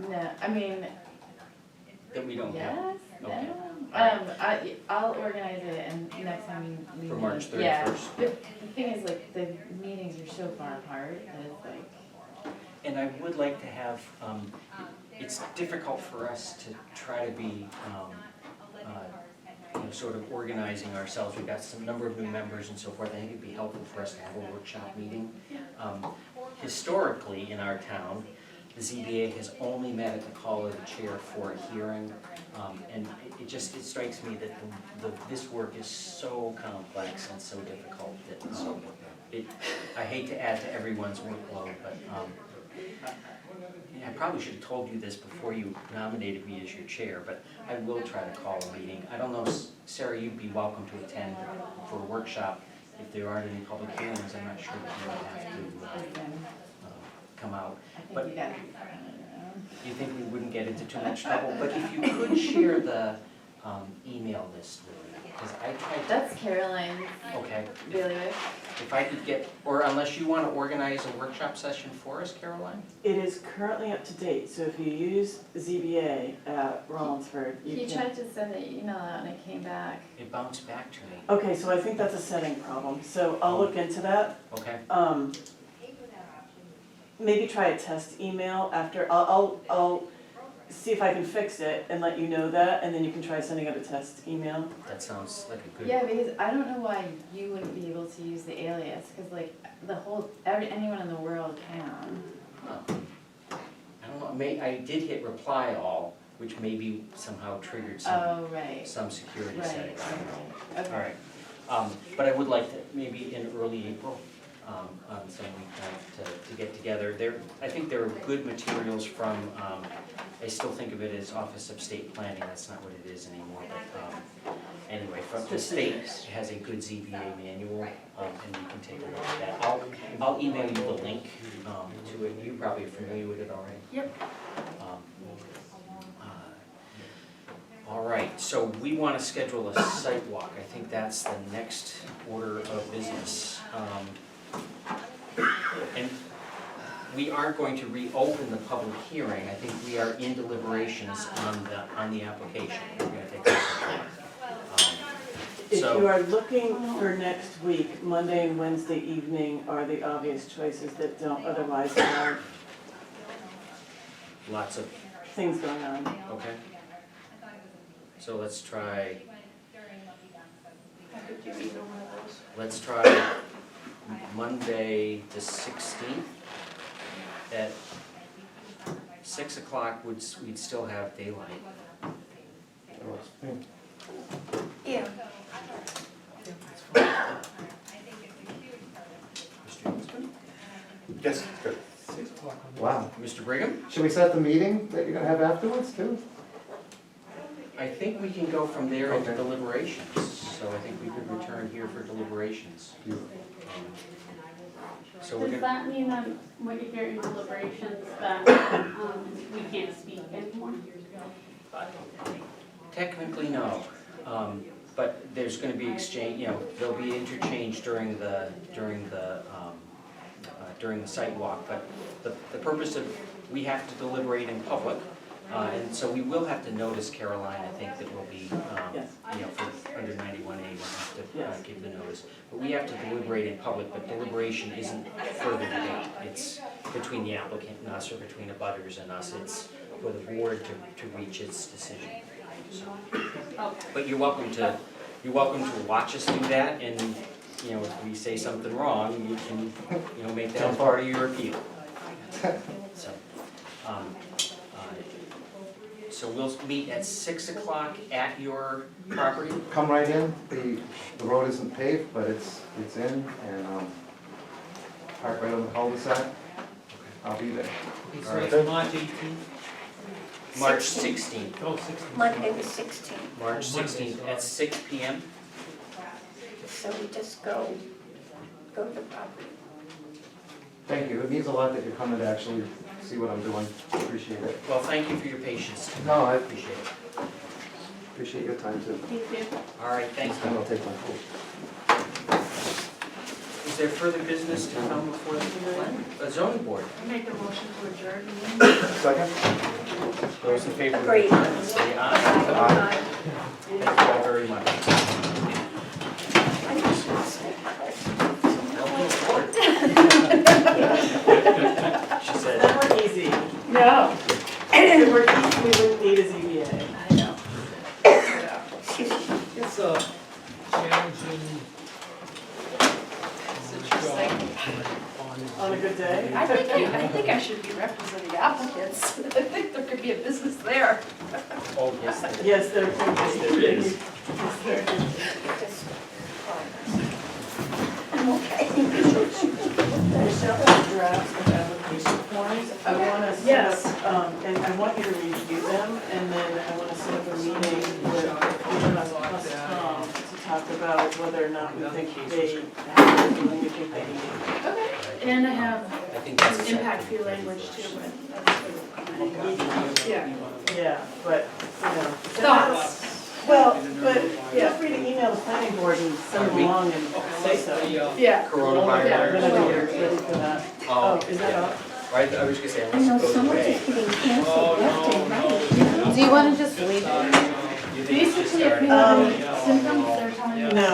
No, I mean, That we don't have? yes, Okay. no. I'll organize it and next time we. For March meet- yeah. 31st? But the thing is, like, the meetings are so far apart that it's like, And I would like to have, it's difficult for us to try to be, sort of organizing ourselves. We've got some number of new members and so forth. I think it'd be helpful for us to have a workshop meeting. Historically, in our town, the ZBA has only met at the call of the chair for a hearing. And it strikes me that this work is so complex and so difficult that I hate to add to everyone's workload, but I probably should have told you this before you nominated me as your chair, but I will try to call a meeting. I don't know, Sarah, you'd be welcome to attend for a workshop. If there aren't any public hearings, I'm not sure that you would have to come out. I think But- you gotta be fine, you think we wouldn't get into too much trouble, but if you could share the email list with me, because I tried to. That's Caroline's Okay, bailiwick. if I could get, or unless you want to organize a workshop session for us, Caroline? It is currently up to date, so if you use ZBA at Rollinsford, you He can. tried to send an email out and it came back. It bounced back to me. Okay, so I think that's a setting problem, so I'll look into that. Okay, Maybe try a test email after, I'll see if I can fix it and let you know that, and then you can try sending out a test email. that sounds like a good. Yeah, because I don't know why you wouldn't be able to use the alias, because like anyone in the world can. Huh. I don't know, I did hit reply all, which maybe somehow triggered Oh, right. some security Right, settings. okay. All right, but I would like to, maybe in early April, on some weeknight to get together. I think there are good materials from, I still think of it as Office of State Planning, that's not what it is anymore, but, anyway, from the state has a good ZBA manual, and you can take a look at that. I'll email you the link, to it, you probably are familiar with it already. Yep. All right, so we want to schedule a site walk. I think that's the next order of business. And we aren't going to reopen the public hearing. I think we are in deliberations on the application. We're going to take a If So- you are looking for next week, Monday and Wednesday evening are the obvious choices that don't otherwise have lots of, things going on. okay? So let's try, let's try Monday the 16th at 6 o'clock. We'd still have daylight. Yeah. Mr. Eastman? Yes, good. 6 o'clock on the. Wow. Mr. Brigham? Should we set the meeting that you're gonna have afterwards too? I think we can go from there into Okay. deliberations, so I think we could return here for deliberations. So we're Does gonna, that mean that when if you're in deliberations that we can't speak anymore? technically no, but there's gonna be exchange, there'll be interchange during the site walk, but the purpose of, we have to deliberate in public, and so we will have to notice, Caroline, I think that will be, Yes. for under 91A, we'll have to Yes. give the notice. But we have to deliberate in public, but deliberation isn't further debate. It's between the applicant and us, or between the butters and us. It's for the board to reach its decision. So, Okay. but you're welcome to watch us do that, and, if we say something wrong, you can, make that part of your appeal. So, so we'll meet at 6 o'clock at your property? Come right in, the road isn't paved, but it's in, and, park right on the cul-de-sac. I'll be there. Okay, so it's March 18th, March 16th. oh, 16th. Monday the 16th, March Monday, 16th sorry. at 6 PM. so we just go to the property. Thank you, it means a lot that you're coming to actually see what I'm doing, appreciate it. Well, thank you for your patience. No, I Appreciate it. appreciate your time too. Thank you. All right, thank This time you. I'll take my coat. Is there further business to come before the zoning board? Make a motion to adjourn. Second? Those in favor of Agreed. adjournment, say aye. Thank you all very much. I just want to say She said, That were easy. No. If it were easy, we wouldn't need a ZBA. I know. It's a challenging job On a good day. I think I should be representing applicants. I think there could be a business there. oh, yes, there is. Yes, there could be. Yes, there is. Yes, there is. I'm okay. I shall have drafts of application forms. I want to set Yes. up, and I want you to review them, and then I want to set up a meeting with Tom to talk about whether or not we think they have everything we think they need. Okay. And I have I think that's Impact fee language too, but that's good. look at. Yeah. Yeah, but, you know. Thoughts? Well, but feel free to email the planning board and send them along and say so. Yeah. Coronavirus. Yeah, then I'll be ready for that. Oh, is that all? Right, I was gonna say, I know unless it so goes much away. is getting canceled left and right. Do you wanna just leave it? You think it's just Basically, if you starting? have any symptoms, they're telling you. No.